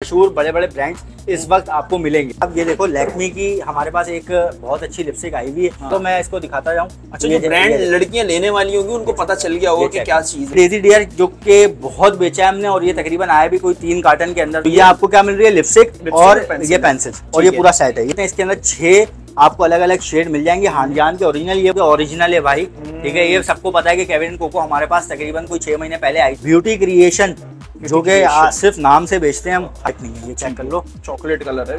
मशहूर बड़े बड़े ब्रांड्स इस वक्त आपको मिलेंगे। अब ये देखो लैक्मी की हमारे पास एक बहुत अच्छी लिपस्टिक आई हुई है। हाँ। तो मैं इसको दिखाता जाऊँ। अच्छा, जो ब्रांड लड़कियां लेने वाली होंगी उनको पता चल गया होगा कि क्या चीज है। क्रेजी डियर जो कि बहुत बेचा है हमने, और ये तकरीबन आया भी कोई 3 कार्टन के अंदर। ये आपको क्या मिल रही है, लिपस्टिक और ये पेंसिल, और ये पूरा सेट है। इसके अंदर 6 आपको अलग अलग शेड मिल जाएंगे। हांडियान के ओरिजिनल, ये ओरिजिनल है भाई, ठीक है। ये सबको पता है कि केविन कोको हमारे पास तकरीबन कोई 6 महीने पहले आई। ब्यूटी क्रिएशन जो कि सिर्फ नाम से बेचते हैं हम, नहीं है। ये चेक कर लो, चॉकलेट कलर है,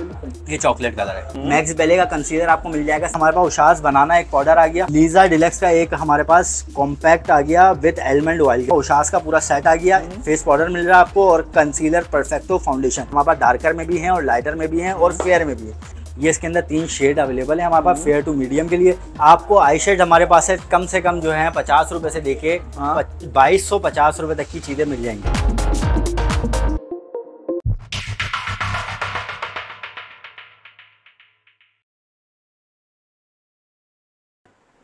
ये चॉकलेट कलर है। मैक्स बेले का कंसीलर आपको मिल जाएगा। हमारे पास उशास बनाना एक पाउडर आ गया। लीजा डिलक्स का एक हमारे पास कॉम्पैक्ट आ गया विद एलमंड ऑयल। उशास का पूरा सेट आ गया। फेस पाउडर मिल रहा है आपको, और कंसीलर परफेक्टो फाउंडेशन हमारे पास डार्कर में भी है और लाइटर में भी है और फेयर में भी है। ये इसके अंदर 3 शेड अवेलेबल है हमारे पास, फेयर टू मीडियम के लिए। आपको आई शेड हमारे पास है कम से कम जो है 50 रुपए से लेके 2250 रुपए तक की चीजें मिल जाएंगी।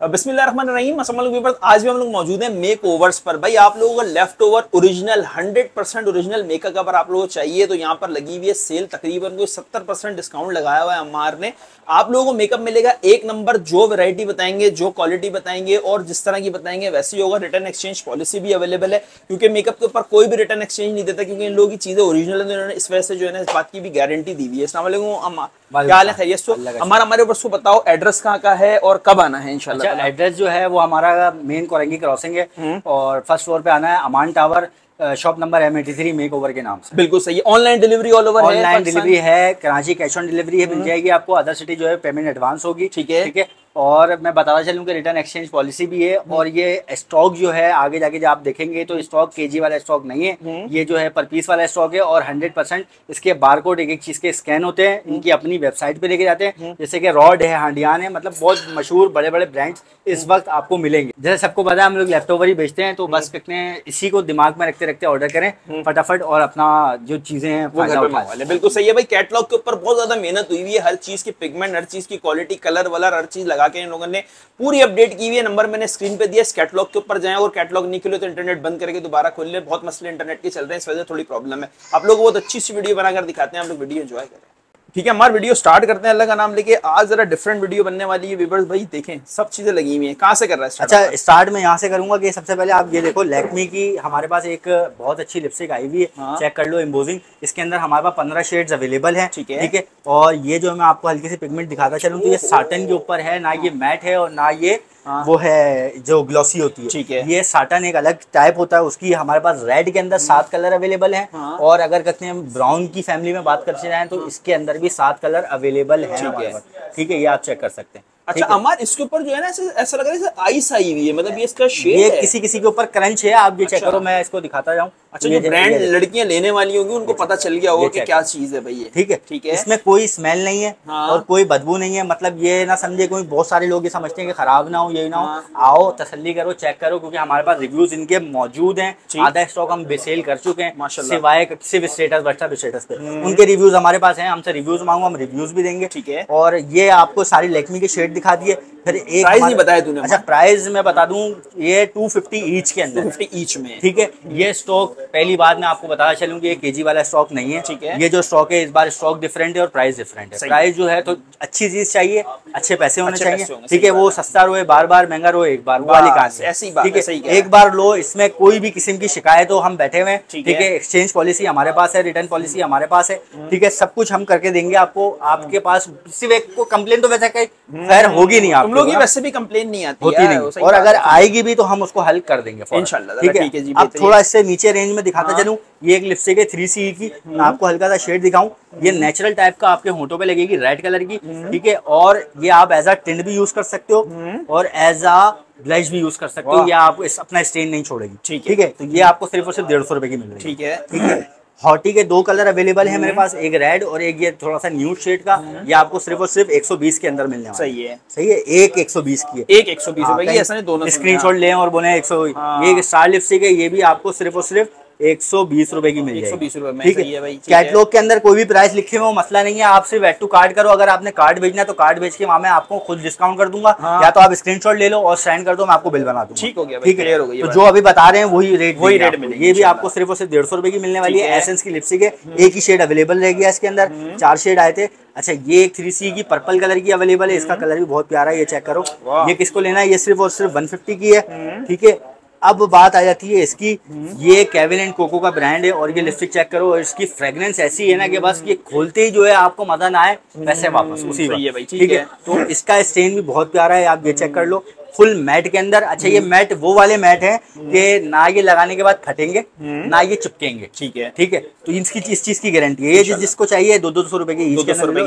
बिस्मिल्लाहिर्रहमानिर्रहीम। अस्सलाम वालेकुम व्यूअर्स, आज भी हम लोग मौजूद हैं मेक ओवर्स पर। भाई आप लोगों को left over original 100% original makeup अगर आप लोगों को चाहिए तो यहाँ पर लगी हुई है सेल। तकरीबन कोई 70% डिस्काउंट लगाया हुआ है अम्मार ने। आप लोगों को मेकअप मिलेगा एक नंबर। जो वैरायटी बताएंगे, जो क्वालिटी बताएंगे और जिस तरह की बताएंगे वैसे ही होगा। रिटर्न एक्सचेंज पॉलिसी भी अवेलेबल है, क्योंकि मेकअप के ऊपर कोई भी रिटर्न एक्सचेंज नहीं देता, क्योंकि इन लोगों की चीजें ओरिजिनल है। इन्होंने इस वजह से जो है ना इस बात की भी गारंटी दी हुई है। अस्सलाम वालेकुम, क्या हाल है, खैरियत से? हमारे ऊपर उसको बताओ एड्रेस कहाँ का है और कब आना है इंशाल्लाह। एड्रेस जो है वो हमारा मेन कोरंगी क्रॉसिंग है और फर्स्ट फ्लोर पे आना है। Aman tower, shop number M83 make over के नाम से। बिल्कुल सही है। ऑनलाइन डिलीवरी ऑल ओवर है, ऑनलाइन डिलीवरी है। कराची कैश ऑन डिलीवरी है, मिल जाएगी आपको। अदर सिटी जो है पेमेंट एडवांस होगी, ठीक है, ठीक है। और मैं बताना चलूँ कि रिटर्न एक्सचेंज पॉलिसी भी है। और ये स्टॉक जो है आगे जाके जब आप देखेंगे तो स्टॉक केजी वाला स्टॉक नहीं है, ये जो है पर पीस वाला स्टॉक है। और 100% इसके बारकोड एक एक चीज के स्कैन होते हैं, इनकी अपनी वेबसाइट पे लेके जाते हैं। जैसे कि रॉड है, हांडियान है, मतलब बहुत मशहूर बड़े बड़े ब्रांड्स इस वक्त आपको मिलेंगे। जैसे सबको पता है हम लोग लेफ्ट ओवर ही बेचते हैं, तो बस इसी को दिमाग में रखते रखते ऑर्डर करें फटाफट और अपना जो चीजें हैं वो घर पे मंगवा लें। बिल्कुल सही है भाई। कैटलॉग के ऊपर बहुत ज्यादा मेहनत हुई है, हर चीज की पिगमेंट, हर चीज की क्वालिटी, कलर वलर, हर चीज लगा के इन लोगों ने पूरी अपडेट की हुई है। नंबर मैंने स्क्रीन पे दिया, इस कैटलॉग के ऊपर जाएं। और कैटलॉग नहीं खुले तो इंटरनेट बंद करके दोबारा खोल ले। बहुत मसले इंटरनेट के चल रहे हैं, इस वजह से थोड़ी प्रॉब्लम है। आप लोग बहुत अच्छी सी वीडियो बनाकर दिखाते हैं, आप लोग वीडियो एंजॉय करें, ठीक है। हमारा वीडियो स्टार्ट करते हैं अल्लाह का नाम लेके। आज जरा डिफरेंट वीडियो बनने वाली है व्यूअर्स। भाई देखें सब चीजें लगी हुई हैं। कहाँ से कर रहा है? अच्छा, स्टार्ट में यहाँ से करूंगा कि सबसे पहले आप ये देखो लैक्मी की हमारे पास एक बहुत अच्छी लिपस्टिक आई हुई है। हाँ। चेक कर लो, एम्बोजिंग। इसके अंदर हमारे पास 15 शेड्स अवेलेबल हैं, ठीक है, ठीक है। और ये जो मैं आपको हल्की सी पिगमेंट दिखाता चलूँ तो ये साटन के ऊपर है, ना ये मैट है और ना ये वो है जो ग्लॉसी होती है, ठीक है। ये साटन एक अलग टाइप होता है उसकी। हमारे पास रेड के अंदर 7 कलर अवेलेबल हैं। हाँ। और अगर कहते हैं ब्राउन की फैमिली में बात करते जाएं तो इसके अंदर भी 7 कलर अवेलेबल है, ठीक है। ये आप चेक कर सकते हैं। अच्छा अमर, इसके ऊपर जो है ना ऐसा लग रहा है आइस आई हुई है, मतलब ये इसका शेड है। किसी किसी के ऊपर क्रंच है, आप ये चेक करो, मैं इसको दिखाता जाऊं। अच्छा, जो ब्रांड लड़कियां लेने वाली होंगी उनको पता चल गया होगा कि क्या चीज है भाई ये, ठीक है, ठीक है। इसमें कोई स्मेल नहीं है। हाँ। और कोई बदबू नहीं है। मतलब ये ना समझे कोई, बहुत सारे लोग ये समझते हैं कि खराब ना हो, ये ना हो। हाँ। आओ तसल्ली करो, चेक करो, क्योंकि हमारे पास रिव्यूज इनके मौजूद हैं। आधा स्टॉक हम सेल कर चुके हैं, सिवाय सिर्फ स्टेटस व्हाट्सएप स्टेटस पे उनके रिव्यूज हमारे पास हैं। हमसे रिव्यूज मांगो, हम रिव्यूज भी देंगे, ठीक है। और ये आपको सारी लैक्मी के शेड दिखा दिए। फिर एक प्राइस नहीं बताया तूने? अच्छा, प्राइस मैं बता दूं, ये 250 ईच के अंदर, 250 ईच में, ठीक है। ये स्टॉक पहली बात मैं आपको बताना चलूं कि ये केजी वाला स्टॉक नहीं है, ठीक है। ये जो स्टॉक है इस बार स्टॉक डिफरेंट है और प्राइस डिफरेंट है। प्राइस जो है तो अच्छी चीज चाहिए, अच्छे पैसे होने चाहिए, ठीक है। वो सस्ता रोए बार बार, महंगा रोए एक बार, वो वाली कहां से, ऐसी बात, ठीक है। एक बार लो, इसमें कोई भी किस्म की शिकायत हो हम बैठे हुए हैं, ठीक है। एक्सचेंज पॉलिसी हमारे पास है, रिटर्न पॉलिसी हमारे पास है, ठीक है। सब कुछ हम करके देंगे आपको। आपके पास सिर्फ एक को कंप्लेन तो वैसे खैर होगी नहीं, आप लोग वैसे भी कंप्लेन नहीं आती होती नहीं, और अगर आएगी भी तो हम उसको हल कर देंगे इंशाल्लाह, ठीक है। अब थोड़ा इससे नीचे रेंज में दिखाता चलूं, ये एक लिपस्टिक है 3CE की। मैं आपको हल्का सा शेड दिखाऊं, ये नेचुरल टाइप का आपके होंठों पे लगेगी, रेड कलर की, ठीक है। और ये आप एज अ टिंट भी यूज कर सकते हो और एज अ ब्लश भी यूज कर सकते हो। ये आप अपना स्टेन नहीं छोड़ेगी, ठीक है। तो ये आपको सिर्फ और सिर्फ 150 रुपए की मिल रही है, ठीक है, ठीक है। हॉटी के 2 कलर अवेलेबल है मेरे पास, एक रेड और एक ये थोड़ा सा न्यूड शेड का। ये आपको सिर्फ और सिर्फ 120 के अंदर मिलने वाला है। सही है, सही है। एक 120 की है, एक 120 रुपए की। ऐसा नहीं दोनों स्क्रीनशॉट लें और बोले 100। ये स्टार लिपस्टिक है, ये भी आपको सिर्फ और सिर्फ 120 रुपए की मिल जाएगी। 120 रुपए में, ठीक सही है भाई। कैटलॉग के अंदर कोई भी प्राइस लिखे हुए मसला नहीं है, आप सिर्फ ऐड टू कार्ड करो। अगर आपने कार्ड भेजना है तो कार्ड भेज के वहाँ मैं आपको खुद डिस्काउंट कर दूंगा, या तो आप स्क्रीनशॉट ले लो और सेंड कर दो, मैं आपको बिल बना दूंगा। ठीक हो गया, ठीक है। तो जो अभी बता रहे हैं वही रेट मिलेगी। ये भी आपको सिर्फ और सिर्फ 150 रुपए की मिलने वाली है। एसेंस की लिपस्टिक है, एक ही शेड अवेलेबल रह गया इसके अंदर, 4 शेड आए थे। अच्छा, ये एक 3C की पर्पल कलर की अवेलेबल है, इसका कलर भी बहुत प्यारा है, ये चेक करो। ये किसको लेना है, ये सिर्फ और सिर्फ 150 की है। ठीक है, अब बात आ जाती है इसकी, ये केविन एंड कोको का ब्रांड है और ये लिपस्टिक चेक करो, और इसकी फ्रेग्रेंस ऐसी है ना कि बस ये खोलते ही जो है आपको मजा ना आए पैसे वापस उसी वक्त। ठीक है, तो इसका स्टेन भी बहुत प्यारा है, आप ये चेक कर लो, फुल मैट के अंदर। अच्छा, ये मैट वो वाले मैट हैं कि ना ये लगाने के बाद फटेंगे ना ये चिपकेंगे। ठीक है, ठीक है, तो इसकी इस चीज की गारंटी है। ये जिसको चाहिए 200 रुपए की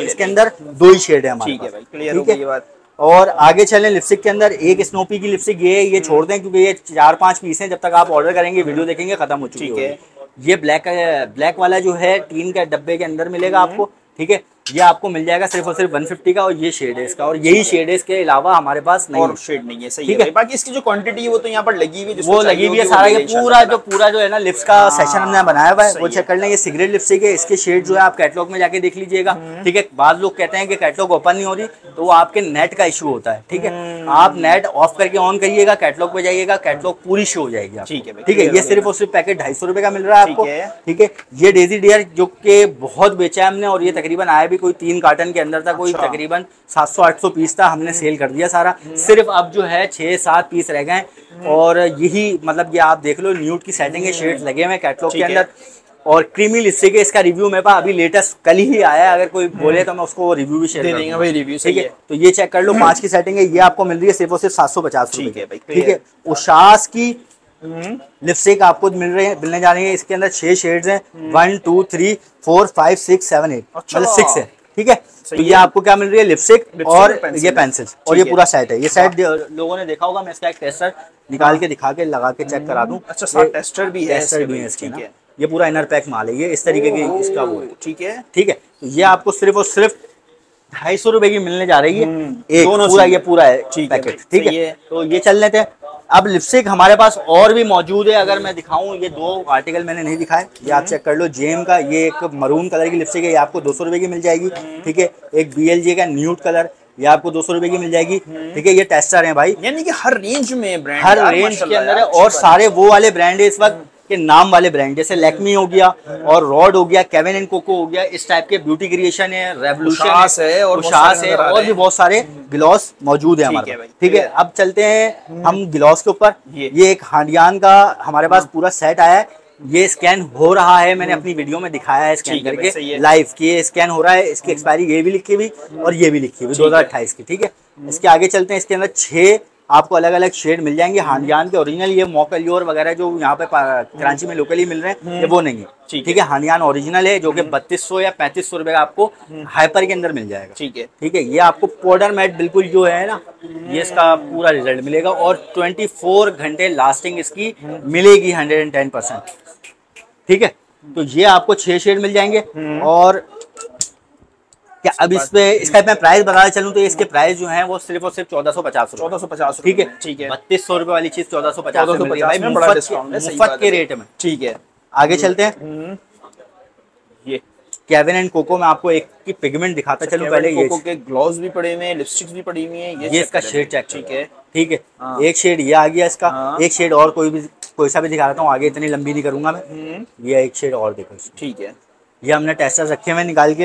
इसके अंदर 2 ही शेड है हमारे पास। ठीक है, और आगे चलें लिपस्टिक के अंदर, एक स्नोपी की लिपस्टिक ये छोड़ दें क्योंकि ये 4-5 पीस हैं, जब तक आप ऑर्डर करेंगे वीडियो देखेंगे खत्म हो चुकी है। ये ब्लैक वाला जो है टीन के डब्बे के अंदर मिलेगा आपको। ठीक है, ये आपको मिल जाएगा सिर्फ और सिर्फ 150 का, और ये शेड है इसका, और यही शेड है, इसके अलावा हमारे पास नहीं और शेड नहीं है। सही है। बाकी इसकी जो क्वांटिटी है वो तो यहाँ पर लगी हुई है, वो लगी हुई है सारा। ये पूरा जो है ना लिप्स का सेक्शन हमने बनाया हुआ है, वो चेक कर लें। ये सिगरेट लिपस्टिक है, इसके शेड जो है आप कैटलॉग में जाके देख लीजिएगा। ठीक है, बाद लोग कहते हैं कि कैटलॉग ओपन नहीं हो रही, तो वो आपके नेट का इशू होता है। ठीक है, आप नेट ऑफ करके ऑन करिएगा, कैटलॉग पे जाइएगा, कैटलॉग पूरी शो हो जाएगी। ठीक है, ये सिर्फ और सिर्फ पैकेट 250 रुपए का मिल रहा है आपको। ठीक है, ये डेजी डियर जो कि बहुत बेचा है हमने, और ये तकरीबन आया भी कोई 3 कार्टन के अंदर था, कोई तकरीबन 700-800 पीस था, हमने सेल कर दिया सारा। सिर्फ अब जो है 6-7 पीस रह गए, और यही मतलब ये आप देख लो, न्यूड की सेटिंग है, शेड्स लगे हुए हैं कैटलॉग के अंदर, और क्रीमी लिपस्टिक है। इसका रिव्यू मेरे पास अभी लेटेस्ट कल ही आया है, अगर कोई बोले तो मैं उसको रिव्यू भी शेयर कर दूंगा भाई, रिव्यू। ठीक है, तो ये चेक कर लो, 5 की सेटिंग है, ये आपको मिल रही है सिर्फ और सिर्फ 750 रुपए। ठीक है, उषास की लिपस्टिक आपको मिलने जा रही है, इसके अंदर 6 शेड्स हैं, 1 2 3 4 5 6 7 8, मतलब 6 है। ठीक है, तो ये आपको क्या मिल रही है, लिपस्टिक और ये पेंसिल, और ये पूरा सेट है। ये सेट लोगों ने देखा होगा, मैं इसका एक टेस्टर निकाल के दिखा के लगा के चेक करा दूं। अच्छा, टेस्टर भी है इसके ना, ये पूरा इनर पैक माल है, ये इस तरीके की इसका वो है। ठीक है, ठीक है, तो ये आपको सिर्फ और सिर्फ 250 रुपए की मिलने जा रही है, एक पूरा ये पूरा है पैकेट। ठीक है, तो ये चल लेते हैं। अब लिपस्टिक हमारे पास और भी मौजूद है, अगर मैं दिखाऊं, ये 2 आर्टिकल मैंने नहीं दिखाए, ये आप चेक कर लो। जेम का ये एक मरून कलर की लिपस्टिक है, ये आपको 200 रुपए की मिल जाएगी। ठीक है, एक BLJ का न्यूड कलर, ये आपको 200 रुपए की मिल जाएगी। ठीक है, ये टेस्टर है भाई, यानी कि हर रेंज में ब्रांड, हर रेंज के अंदर है, और सारे वो वाले ब्रांड है इस वक्त के नाम वाले ब्रांड, जैसे लैक्मी हो गया, और रॉड हो गया, केविन एंड कोको हो गया, इस टाइप के ब्यूटी क्रिएशन है, रेवोल्यूशन है, और भी बहुत सारे ग्लॉस मौजूद है हमारे पास। ठीक है, अब चलते हैं हम ग्लॉस के ऊपर। ये एक हांडियान का हमारे पास पूरा सेट आया है, ये स्कैन हो रहा है, मैंने अपनी वीडियो में दिखाया है स्कैन करके लाइव कि ये स्कैन हो रहा है। इसकी एक्सपायरी ये भी लिखी हुई और ये भी लिखी हुई 2028 की। ठीक है, इसके आगे चलते हैं। इसके अंदर 6 आपको अलग अलग शेड मिल जाएंगे हांडियान के ओरिजिनल। ये मोकलियोर वगैरह जो यहाँ पे कराची में लोकली मिल रहे हैं, ये वो नहीं है। ठीक है, हांडियान ओरिजिनल है, जो कि 3200 या 3500 रुपए का आपको हाइपर के अंदर मिल जाएगा। ठीक है, ठीक है, ये आपको पाउडर मैट बिल्कुल जो है ना, ये इसका पूरा रिजल्ट मिलेगा, और 24 घंटे लास्टिंग इसकी मिलेगी 110%। ठीक है, तो ये आपको 6 शेड मिल जाएंगे। और क्या अब इसका मैं प्राइस बताना चलूं तो इसके प्राइस जो हैं वो सिर्फ और सिर्फ 1450। ठीक है, ठीक है, 3200 रुपए वाली चीज 1450 में बड़ा डिस्काउंट है, मुफ्त के रेट में। ठीक है, आगे चलते हैं। ये केविन एंड कोको में आपको एक की पिगमेंट दिखाता चलूं पहले। ये कोको के ग्लॉस भी पड़े हुए हैं, लिपस्टिक्स भी पड़ी हुई हैं, ये इसका शेड चेक। ठीक है, ठीक है, एक शेड ये आ गया इसका, एक शेड और कोई सा भी दिखा रहा हूँ, आगे इतनी लंबी नहीं करूंगा मैं। ये एक शेड और देखो। ठीक है, ये हमने टेस्टर्स रखे हुए निकाल के।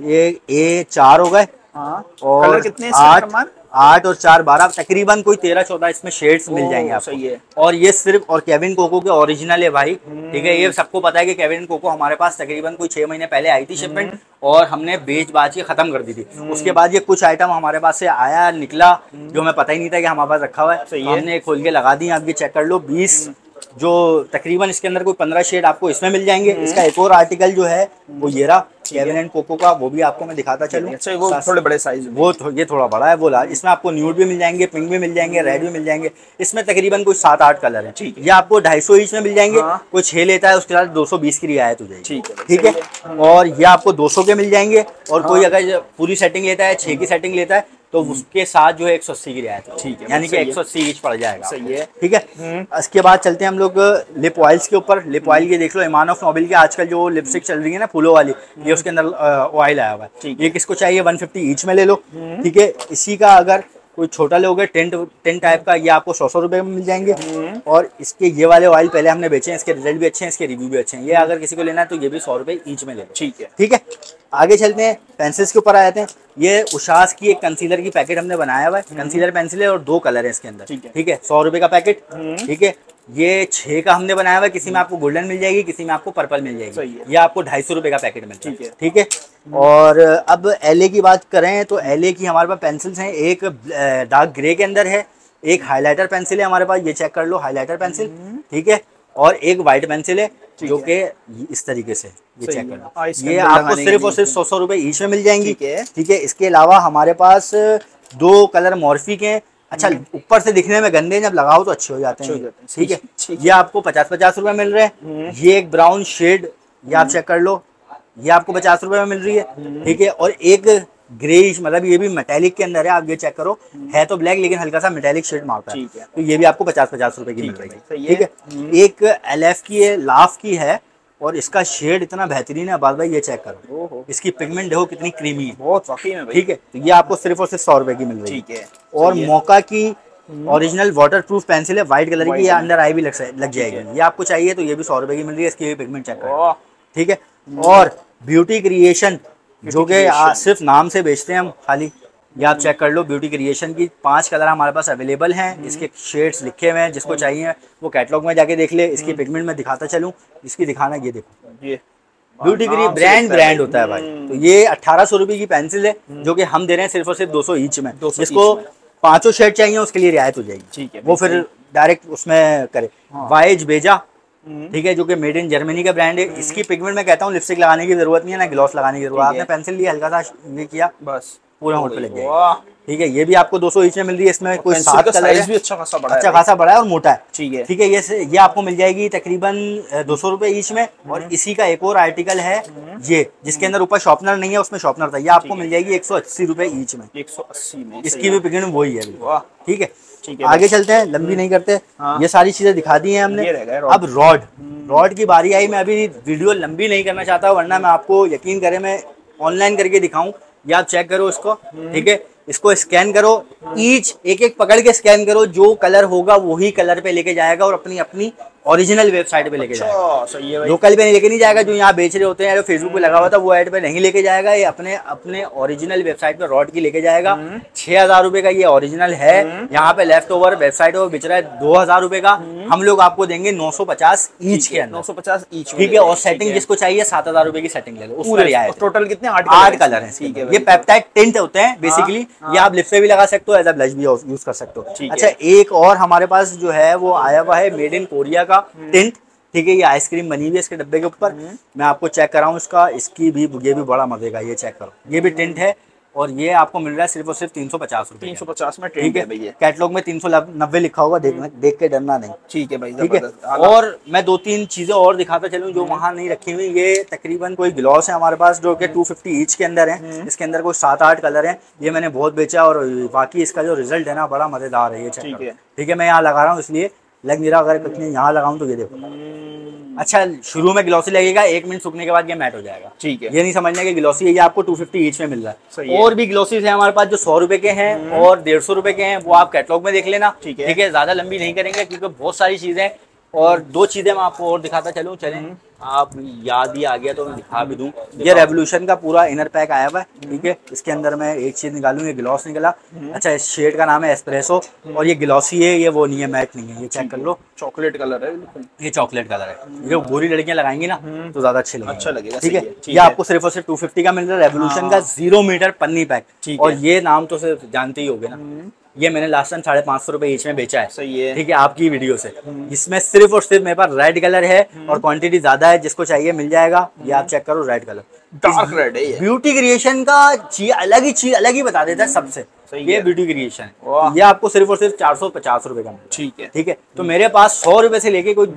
ये 4 हो गए, और कलर कितने? 8 और 4 12, तकरीबन कोई 13-14 इसमें शेड्स मिल जाएंगे आपको। सही है, और ये सिर्फ और केविन कोको के ओरिजिनल है भाई। ठीक है, ये सबको पता है कि केविन कोको हमारे पास तकरीबन कोई 6 महीने पहले आई थी शिपमेंट, और हमने बेच बाच के खत्म कर दी थी। उसके बाद ये कुछ आइटम हमारे पास से आया निकला जो हमें पता ही नहीं था कि हमारे पास रखा हुआ है, हमने खोल के लगा दी। आप ये चेक कर लो, 20 जो तकरीबन इसके अंदर कोई 15 शेड आपको इसमें मिल जाएंगे। इसका एक और आर्टिकल जो है वो ये रहा, केविन एंड कोको का, वो भी आपको मैं दिखाता चलूं। अच्छा, वो थोड़े बड़े साइज, ये थोड़ा बड़ा है, वो इसमें आपको न्यूड भी मिल जाएंगे, पिंक भी मिल जाएंगे, रेड भी मिल जाएंगे। इसमें तकरीबन कोई 7-8 कलर है। ये आपको 250 ईच में मिल जाएंगे। कोई 6 लेता है उसके साथ 220 की रियायत हो जाएगी। ठीक है, और ये आपको 200 के मिल जाएंगे, और कोई अगर पूरी सेटिंग लेता है, 6 की सेटिंग लेता है तो उसके साथ जो है 180 की रियायत है। ठीक है, यानी कि 180 ईच पड़ जाएगा। सही है, ठीक है। इसके बाद चलते हैं हम लोग लिप ऑयल्स के ऊपर। लिप ऑयल ये देख लो, इमान ऑफ नोबेल की आजकल जो लिपस्टिक चल रही है ना फूलों वाली, ये उसके अंदर ऑयल आया हुआ है। ये किसको चाहिए 150 ईच में ले लो। ठीक है। इसी का अगर कोई छोटा लोगे टेंट टाइप का, ये आपको 100 रुपए में मिल जाएंगे। और इसके ये वाले ऑयल पहले हमने बेचे हैं, इसके रिजल्ट भी अच्छे हैं, इसके रिव्यू भी अच्छे हैं। ये अगर किसी को लेना है तो ये भी 100 रुपए ईच में ले लो। ठीक है। ठीक है। आगे चलते हैं, पेंसिल्स के ऊपर आ जाते हैं। ये उषास की एक कंसीलर की पैकेट हमने बनाया हुआ है। कंसीलर पेंसिल है और 2 कलर है इसके अंदर। ठीक है। 100 रुपए का पैकेट। ठीक है। ये 6 का हमने बनाया हुआ है। किसी में आपको गोल्डन मिल जाएगी, किसी में आपको पर्पल मिल जाएगी। ये आपको 250 रुपए का पैकेट मिलता है। ठीक है। और अब एलए की बात करें तो एलए की हमारे पास पेंसिल्स हैं। एक डार्क ग्रे के अंदर है, एक हाइलाइटर पेंसिल है हमारे पास, ये चेक कर लो, हाइलाइटर पेंसिल। ठीक है। और एक वाइट पेंसिल है जो कि इस तरीके से, ये चेक कर लो। ये आपको सिर्फ और सिर्फ 100 रुपए ईच में मिल जाएंगी। ठीक है। इसके अलावा हमारे पास 2 कलर मॉर्फी के हैं। अच्छा, ऊपर से दिखने में गंदे, जब लगाओ तो अच्छे हो जाते हैं। ठीक है। ये आपको 50-50 रुपए मिल रहे हैं। ये एक ब्राउन शेड, ये आप चेक कर लो, ये आपको 50 रुपए में मिल रही है। ठीक है। और एक ग्रेइश, मतलब ये भी मेटेलिक के अंदर है, आप ये चेक करो, है तो ब्लैक लेकिन हल्का सा मेटेलिक शेड मारता है। तो ये भी आपको 50-50 रुपए की मिल रही है। ठीक है। एक एलएफ की है, लाफ की है, और इसका शेड इतना बेहतरीन है अब्बास भाई, ये चेक करो, इसकी पिगमेंट देखो कितनी क्रीमी है, बहुत वाकई में भाई। ठीक है। तो ये आपको सिर्फ और सिर्फ 100 रुपए की मिल रही है। ठीक है। और मौका की ओरिजिनल वाटर प्रूफ पेंसिल है, व्हाइट कलर की, अंडर आई भी लग जाएगी। ये आपको चाहिए तो ये भी 100 रुपए की मिल रही है। इसकी पिगमेंट चेक करो। ठीक है। और ब्यूटी क्रिएशन, जो कि सिर्फ नाम से बेचते हैं हम खाली, ये आप चेक कर लो। ब्यूटी क्रिएशन की 5 कलर हमारे पास अवेलेबल हैं। इसके शेड्स लिखे हुए हैं, जिसको चाहिए वो कैटलॉग में जाके देख ले। इसकी पिगमेंट में दिखाता चलूँ, इसकी दिखाना, ये देखो, ये ब्यूटी क्रिएशन ब्रांड होता है भाई। तो ये 1800 रुपए की पेंसिल है, जो कि हम दे रहे हैं सिर्फ और सिर्फ 200 ईच में। जिसको 5 शेड चाहिए उसके लिए रियायत हो जाएगी। ठीक है। वो फिर डायरेक्ट उसमें करे। वाइज बेजा, ठीक है, जो कि मेड इन जर्मनी का ब्रांड है। इसकी पिगमेंट में कहता हूँ लिपस्टिक लगाने की जरूरत नहीं है, ना ग्लॉस लगाने की जरूरत। आपने पेंसिल लिया, हल्का सा ये किया, बस पूरा होंठ पे लग जाएगा। ठीक है। ये भी आपको 200 ईच में मिल रही है। इसमें कोई 7 कलर है, अच्छा खासा बड़ा है और मोटा है। ठीक है। ठीक है। ये आपको मिल जाएगी तकरीबन 200 रुपए ईच में। और इसी का एक और आर्टिकल है ये, जिसके अंदर ऊपर शॉर्पनर नहीं है, उसमें शॉर्पनर था, ये आपको मिल जाएगी 180 रुपए ईच में। 180 में इसकी भी पिगमेंट वही है। ठीक है। आगे चलते हैं, लंबी नहीं करते। ये सारी चीजें दिखा दी हैं हमने। अब रॉड की बारी आई। मैं अभी वीडियो लंबी नहीं करना चाहता, वरना मैं आपको यकीन करें मैं ऑनलाइन करके दिखाऊं। या आप चेक करो इसको। ठीक है। इसको स्कैन करो, ईच एक पकड़ के स्कैन करो, जो कलर होगा वही कलर पे लेके जाएगा और अपनी ओरिजिनल वेबसाइट पे लेके जाएगा। सही है भाई। लोकल पे लेके नहीं जाएगा, जो यहाँ बेच रहे होते हैं, जो फेसबुक पे लगा हुआ था वो ऐड पे नहीं लेके जाएगा। ये अपने ओरिजिनल वेबसाइट पे रॉड की लेके जाएगा। 6000 रुपए का ये ओरिजिनल है। यहाँ पे लेफ्ट ओवर वेबसाइट पर बेच रहा है 2000 रुपए का। हम लोग आपको देंगे 950 ईच के अंदर, 950 ईच। ठीक है। और सेटिंग जिसको चाहिए 7000 रुपए की सेटिंग ले लो, उसमें रियायत। टोटल कितने? 8 कलर है। ठीक है। ये पेप्टाइड टिंट होते हैं बेसिकली। ये आप लिप पे भी लगा सकते हो, एज अ ब्लश भी यूज कर सकते हो। अच्छा, एक और हमारे पास जो है वो आया हुआ है मेड इन कोरिया का टिंट। ठीक है। ये आइसक्रीम बनी हुई है इसके डब्बे के ऊपर। मैं आपको चेक कराऊं इसका, इसकी भी, ये भी बड़ा मजे का, ये चेक करो, ये भी टिंट है। और ये आपको मिल रहा है सिर्फ और सिर्फ 350 रुपए। 350 में टिंट है भैया। कैटलॉग में 390 लिखा होगा, देख के डरना नहीं। ठीक है भाई। ठीक है। और मैं 2-3 चीजें और दिखाता चलूं जो वहां नहीं रखी हुई। ये तकरीबन कोई ग्लॉस है हमारे पास, जो कि 250 ईच के अंदर है। इसके अंदर कोई 7-8 कलर हैं। ये मैंने बहुत बेचा और बाकी इसका जो रिजल्ट है ना, बड़ा मजेदार है। ये ठीक है। मैं यहाँ लगा रहा हूँ, इसलिए लग नहीं रहा। अगर कहीं यहाँ लगाऊं तो ये देखो, अच्छा शुरू में ग्लॉसी लगेगा, 1 मिनट सूखने के बाद ये मैट हो जाएगा। ठीक है। ये नहीं समझना कि ग्लॉसी है, ये आपको 250 ईच में मिल रहा है। और भी ग्लॉसीज है हमारे पास जो 100 रुपए के हैं और 150 रुपए के हैं, वो आप कैटलॉग में देख लेना। ठीक है। ज्यादा लंबी नहीं करेंगे क्योंकि बहुत सारी चीजें। और 2 चीजें मैं आपको और दिखाता चलूं, चलें आप याद ही आ गया तो मैं दिखा भी दूं। ये रेवोल्यूशन का पूरा इनर पैक आया हुआ है। ठीक है। इसके अंदर मैं एक चीज निकालूं, ये ग्लॉस निकला। अच्छा, इस शेड का नाम है एस्प्रेसो और ये ग्लॉसी है, ये वो नहीं है, मैट नहीं है। ये चेक कर लो, चॉकलेट कलर है, ये चॉकलेट कलर है। ये गोरी लड़कियां लगाएंगी ना तो ज्यादा अच्छे लगेगा। अच्छा लगेगा। ठीक है। ये आपको सिर्फ और सिर्फ 250 का मिल रहा है, रेवोल्यूशन का 0 मीटर पन्नी पैक। और ये नाम तो सिर्फ जानते ही होगे ना, ये मैंने लास्ट टाइम 550 रुपए ईच में बेचा है। सही है। ठीक है। आपकी वीडियो से इसमें सिर्फ और सिर्फ मेरे पास रेड कलर है और क्वांटिटी ज्यादा है, जिसको चाहिए मिल जाएगा। ये आप चेक करो, रेड कलर, डार्क रेड है। ब्यूटी क्रिएशन का चीज अलग ही बता देता है सबसे। ये ब्यूटी क्रिएशन है। ये आपको सिर्फ और सिर्फ 450 रुपए का। ठीक है। ठीक है। तो मेरे पास 100 रुपए से लेके कोई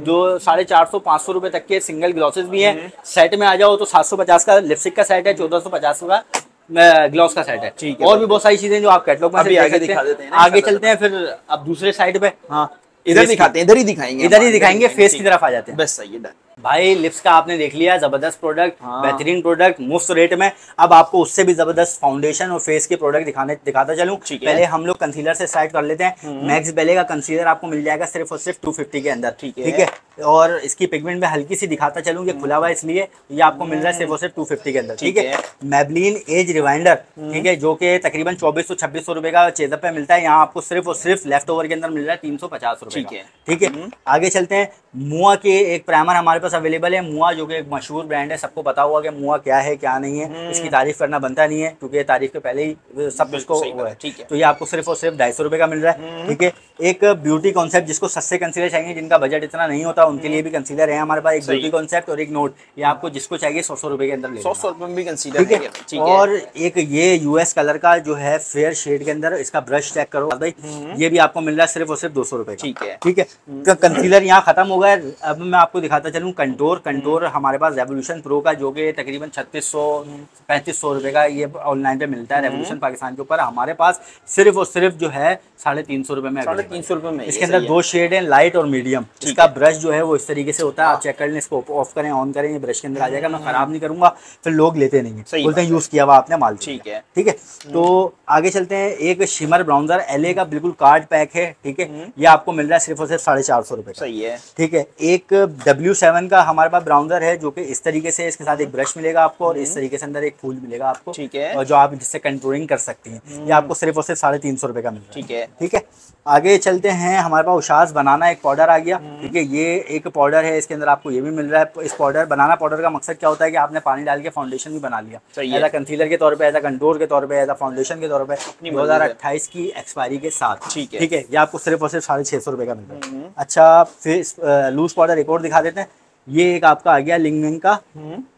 450-500 रुपए तक के सिंगल ग्लॉसेस भी हैं। सेट में आ जाओ तो 750 का लिपस्टिक का सेट है, 1450 का ग्लॉस का सेट है। ठीक है, और भी बहुत सारी चीजें जो आप कैटलॉग में अभी आगे दिखा देते हैं ना, आगे चलते हैं फिर अब दूसरे साइड पे। हाँ इधर दिखाते हैं, इधर ही दिखाएंगे, इधर ही दिखाएंगे, फेस की तरफ आ जाते हैं। बस सही है, भाई लिप्स का आपने देख लिया, जबरदस्त प्रोडक्ट, हाँ। बेहतरीन प्रोडक्ट, मुफ्त रेट में। अब आपको उससे भी जबरदस्त फाउंडेशन और फेस के प्रोडक्ट दिखाता चलूं। पहले हम लोग कंसीलर से स्टार्ट कर लेते हैं। मैक्स बेले का कंसीलर आपको मिल जाएगा सिर्फ और सिर्फ 250 के अंदर। ठीक है, और इसकी पिगमेंट में हल्की सी दिखाता चलूं, ये खुला हुआ इसलिए ये आपको मिल रहा है सिर्फ और सिर्फ 250 के अंदर। ठीक है, मैबलिन एज रिवाइंडर, ठीक है, जो कि तकरीबन 2400-2600 रुपए का चेजअप पे मिलता है, यहाँ आपको सिर्फ और सिर्फ लेफ्ट ओवर के अंदर मिल रहा है 350 रुपए का। ठीक है, आगे चलते हैं। मुआ के एक प्राइमर हमारे पास अवेलेबल है, मुआ जो कि एक मशहूर ब्रांड है, सबको पता हुआ कि मुआ क्या है क्या नहीं है, इसकी तारीफ करना बनता नहीं है क्योंकि ये तारीफ के पहले ही सब इसको है। ठीक है, तो ये आपको सिर्फ और सिर्फ 250 रुपए का मिल रहा है। ठीक है, एक ब्यूटी कॉन्सेप्ट, जिसको सस्ते कंसीलर चाहिए, जिनका बजट इतना नहीं होता, उनके लिए भी कंसीलर है हमारे पास, एक ब्यूटी कॉन्सेप्ट और एक नोट। ये आपको जिसको चाहिए 100 रुपए के अंदर ले 100 रुपए में भी कंसीलर है। और एक ये यूएस कलर का जो है फेयर शेड के अंदर, इसका ब्रश चेक करो भाई, ये भी आपको मिल रहा है सिर्फ और सिर्फ 200 रुपए। ठीक है, ठीक है, कंसीलर यहाँ खत्म हो गया। अब मैं आपको दिखाता चलूँ कंटोर। कंटोर हमारे पास रेवोल्यूशन प्रो का जो कि तकरीबन 3600-3500 रुपए का ये ऑनलाइन पे मिलता है, रेवोल्यूशन पाकिस्तान के ऊपर। हमारे पास सिर्फ और सिर्फ जो है 350 रुपए में, 350 रुपए में। इसके अंदर 2 शेड है, लाइट और मीडियम। इसका ब्रश जो है वो इस तरीके से होता है, आप चेक कर लें, इसको ऑफ करें ऑन करें, ये ब्रश के अंदर आ जाएगा। मैं खराब नहीं करूंगा, फिर लोग लेते नहीं है, बोलते हैं यूज किया हुआ आपने माल। ठीक है, ठीक है, तो आगे चलते हैं। एक शिमर ब्राउजर LA का बिल्कुल कार्ड पैक है। ठीक है, ये आपको मिल रहा है सिर्फ और सिर्फ 450 रुपए। सही है, ठीक है। एक W7 का हमारे पास ब्राउजर है जो कि इस तरीके से, इसके साथ एक ब्रश मिलेगा आपको और इस तरीके से अंदर एक फूल मिलेगा आपको। ठीक है, और जो आप जिससे कंटूरिंग कर सकती हैं, ये आपको सिर्फ और सिर्फ 350 रुपए का मिल रहा है। ठीक है, ठीक है। आगे चलते हैं, हमारे पास उशास बनाना एक पाउडर आ गया। ठीक है, ये एक पाउडर है, इसके अंदर आपको ये भी मिल रहा है। इस पाउडर, बनाना पाउडर का मकसद क्या होता है कि आपने पानी डाल के फाउंडेशन भी बना लिया, एज कंसीलर के तौर पे, एज कंटूर के तौर पे, एज फाउंडेशन के तौर पे, 2028 की एक्सपायरी के साथ। ठीक है, ये आपको सिर्फ और सिर्फ 650 रुपए का मिल रहा है। अच्छा, फिर लूज पाउडर एक और दिखा देते हैं। ये एक आपका आ गया लिंगविंग का।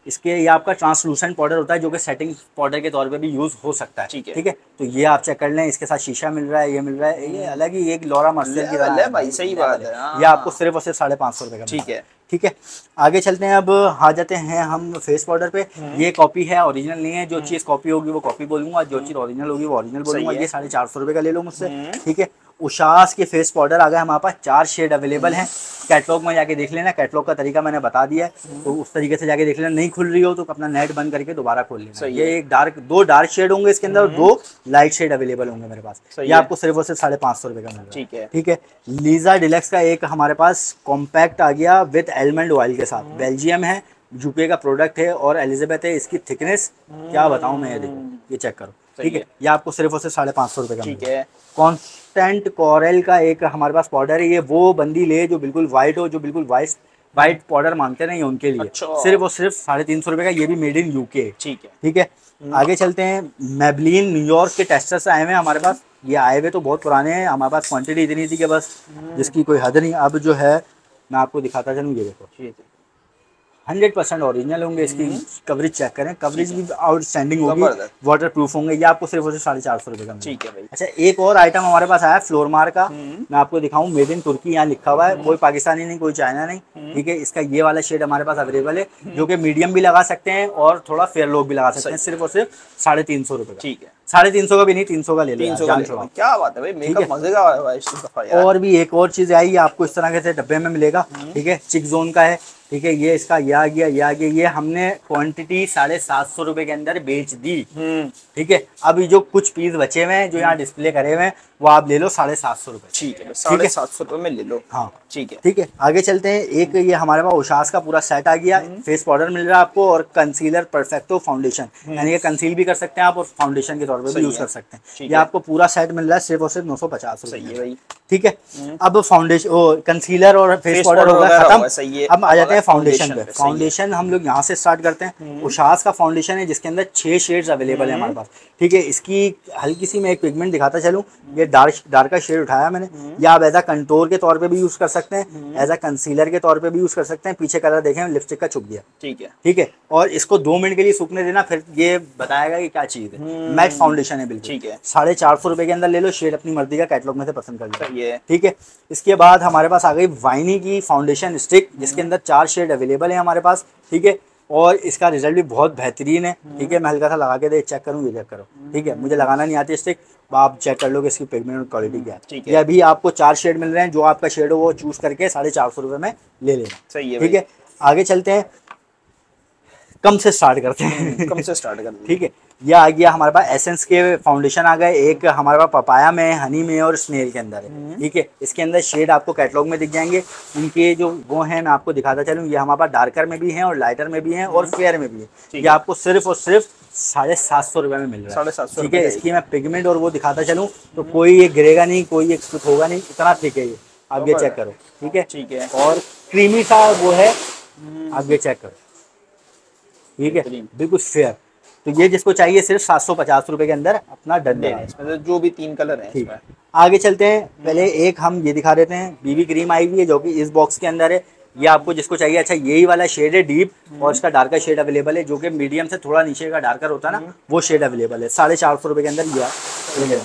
इसके ये आपका ट्रांसलूसेंट पाउडर होता है जो कि सेटिंग पाउडर के तौर पे भी यूज हो सकता है। ठीक है, तो ये आप चेक कर लें, इसके साथ शीशा मिल रहा है, ये मिल रहा है, ये अलग ही एक लॉरा मर्सल की तरह है भाई। सही बात है, ये आपको सिर्फ और सिर्फ 550 रुपए का। ठीक है, ठीक है। आगे चलते हैं, अब आ जाते हैं हम फेस पाउडर पे। ये कॉपी है, ओरिजिनल नहीं है। जो चीज़ कॉपी होगी वो कॉपी बोलूंगा, जो चीज़ ओरिजिनल होगी वो ओरिजिनल बोलूंगा। ये 450 रुपए का ले लो मुझसे। ठीक है, उशास के फेस पाउडर आ गए हमारे पास, 4 शेड अवेलेबल हैं। कैटलॉग में जाके देख लेना, कैटलॉग का तरीका मैंने बता दिया है, तो उस तरीके से जाके देख लेना। नहीं खुल रही हो तो अपना नेट बंद करके दोबारा खोल लेना। ये एक दो डार्क शेड होंगे इसके अंदर और 2 लाइट शेड अवेलेबल होंगे मेरे पास। ये आपको सिर्फ और सिर्फ 550 रुपए का मिल रहा है। ठीक है, ठीक है। लीजा डिलक्स का एक हमारे पास कॉम्पैक्ट आ गया विद एलमंड ऑयल के साथ, बेल्जियम है, यूके का प्रोडक्ट है और एलिजाबेथ है। इसकी थिकनेस क्या बताऊं मैं, ये देखो, ये चेक करो। ठीक है, ये आपको सिर्फ और सिर्फ 550 रुपए का। ठीक है। कांस्टेंट कोरल का एक हमारे पास पाउडर है, ये वो बंदी ले जो बिल्कुल व्हाइट हो, जो बिल्कुल व्हाइट पाउडर मांगते नहीं उनके लिए। सिर्फ और सिर्फ 350 रुपए का, ये भी मेड इन यूके। ठीक है, ठीक है। आगे चलते हैं, मैबलिन न्यूयॉर्क के टेस्टर्स आए हुए हैं हमारे पास। ये आए हुए तो बहुत पुराने हैं, हमारे पास क्वांटिटी इतनी थी कि बस जिसकी कोई हद नहीं। अब जो है मैं आपको दिखाता चलूँ, ये देखो, 100% ओरिजिनल होंगे। इसकी कवरेज चेक करें, कवरेज भी आउटस्टैंडिंग होगी, वाटर प्रूफ होंगे। ये आपको सिर्फ और सिर्फ 450 रुपए का। ठीक है भाई। अच्छा, एक और आइटम हमारे पास आया फ्लोरमार का, मैं आपको दिखाऊं, मेड इन तुर्की यहाँ लिखा हुआ है, कोई पाकिस्तानी नहीं, कोई चाइना नहीं। ठीक है, इसका ये वाला शेड हमारे पास अवेलेबल है, जो कि मीडियम भी लगा सकते हैं और थोड़ा फेयर लोग भी लगा सकते हैं, सिर्फ और सिर्फ 350 रुपए का। ठीक है, 350 का भी नहीं, 300 का ले लो। क्या बात है भाई, मेकअप मजे का है। और भी एक और चीज आई, आपको इस तरह के डब्बे में मिलेगा। ठीक है, चिक जोन का है। ठीक है, ये इसका ये आ गया, ये आ गया। ये हमने क्वांटिटी 750 रुपए के अंदर बेच दी। ठीक है, अभी जो कुछ पीस बचे हुए हैं जो यहाँ डिस्प्ले करे हुए हैं वो आप ले लो 750 रुपए। ठीक है, 750 रुपए में ले लो। हाँ, ठीक है, ठीक है। आगे चलते हैं, एक ये हमारे पास उशास का पूरा सेट आ गया। फेस पाउडर मिल रहा है आपको और कंसीलर परफेक्टो फाउंडेशन, यानी कि कंसील भी कर सकते हैं आप और फाउंडेशन के तौर पर भी यूज कर सकते हैं। ये आपको पूरा सेट मिल रहा है सिर्फ और सिर्फ 950 रुपए। ठीक है, अब फाउंडेशन, कंसीलर और फेस पाउडर होगा खत्म। अब आ जाते हैं फाउंडेशन पे। फाउंडेशन हम लोग यहाँ से स्टार्ट करते हैं। उशास का फाउंडेशन है जिसके अंदर 6 शेड्स अवेलेबल है हमारे पास। ठीक है, इसकी हल्की सी मैं एक पिगमेंट दिखाता चलूँ, ये डार्क का शेड उठाया मैंने। या आप एज अ कंटूर के तौर पे भी यूज कर सकते हैं, एज अ कंसीलर के तौर पे भी यूज कर सकते हैं। पीछे कलर देखें, लिपस्टिक का छुप गया। ठीक है, ठीक है। और इसको 2 मिनट के लिए सूखने देना, फिर ये बताएगा कि क्या चीज है। मैट फाउंडेशन है बिल्कुल। ठीक है, 450 रुपए के अंदर ले लो, शेड अपनी मर्जी का कैटलॉग में से पसंद कर लो। ठीक है, इसके बाद हमारे पास आ गई वाइनी की फाउंडेशन स्टिक, जिसके अंदर 4 शेड अवेलेबल है हमारे पास। ठीक है, और इसका रिजल्ट भी बहुत बेहतरीन है। ठीक है, मैं हल्का सा लगा के चेक करूँ, ये चेक करो। ठीक है, मुझे लगाना नहीं आती स्टिक, आप चेक कर लो कि इसकी पिगमेंट क्वालिटी क्या है। ये अभी आपको 4 शेड मिल रहे हैं, जो आपका शेड हो वो चूज करके 450 रुपये में ले लेना। सही है। ठीक है, आगे चलते हैं, कम से स्टार्ट करते हैं। कम से स्टार्ट करते हैं। ठीक है, ये आ गया हमारे पास एसेंस के फाउंडेशन आ गए। एक हमारे पास पपाया में, हनी में और स्नेल के अंदर है। ठीक है, इसके अंदर शेड आपको कैटलॉग में दिख जाएंगे। इनके जो वो हैं मैं आपको दिखाता चलूँ, ये हमारे पास डार्कर में भी हैं और लाइटर में भी हैं और फेयर में भी है। ये आपको सिर्फ और सिर्फ 750 रुपये में मिल रहा है। 750। ठीक है, इसकी मैं पिगमेंट और वो दिखाता चलूँ तो कोई ये गिरेगा नहीं, कोई ये कुछ होगा नहीं, इतना ठीक है ये। आप ये चेक करो। ठीक है, ठीक है, और क्रीमी सा वो है, आप ये चेक करो। ठीक है, बिल्कुल फेयर। तो ये जिसको चाहिए सिर्फ 750 रुपए के अंदर अपना डन है। इसमें जो भी 3 कलर हैं। ठीक है, आगे चलते हैं। पहले एक हम ये दिखा देते हैं, बीबी क्रीम आई हुई है जो कि इस बॉक्स के अंदर है। ये आपको जिसको चाहिए, अच्छा यही वाला शेड है डीप, और इसका डार्कर शेड अवेलेबल है, जो कि मीडियम से थोड़ा नीचे का डार्कर होता है ना, वो शेड अवेलेबल है। 450 रुपए के अंदर ये।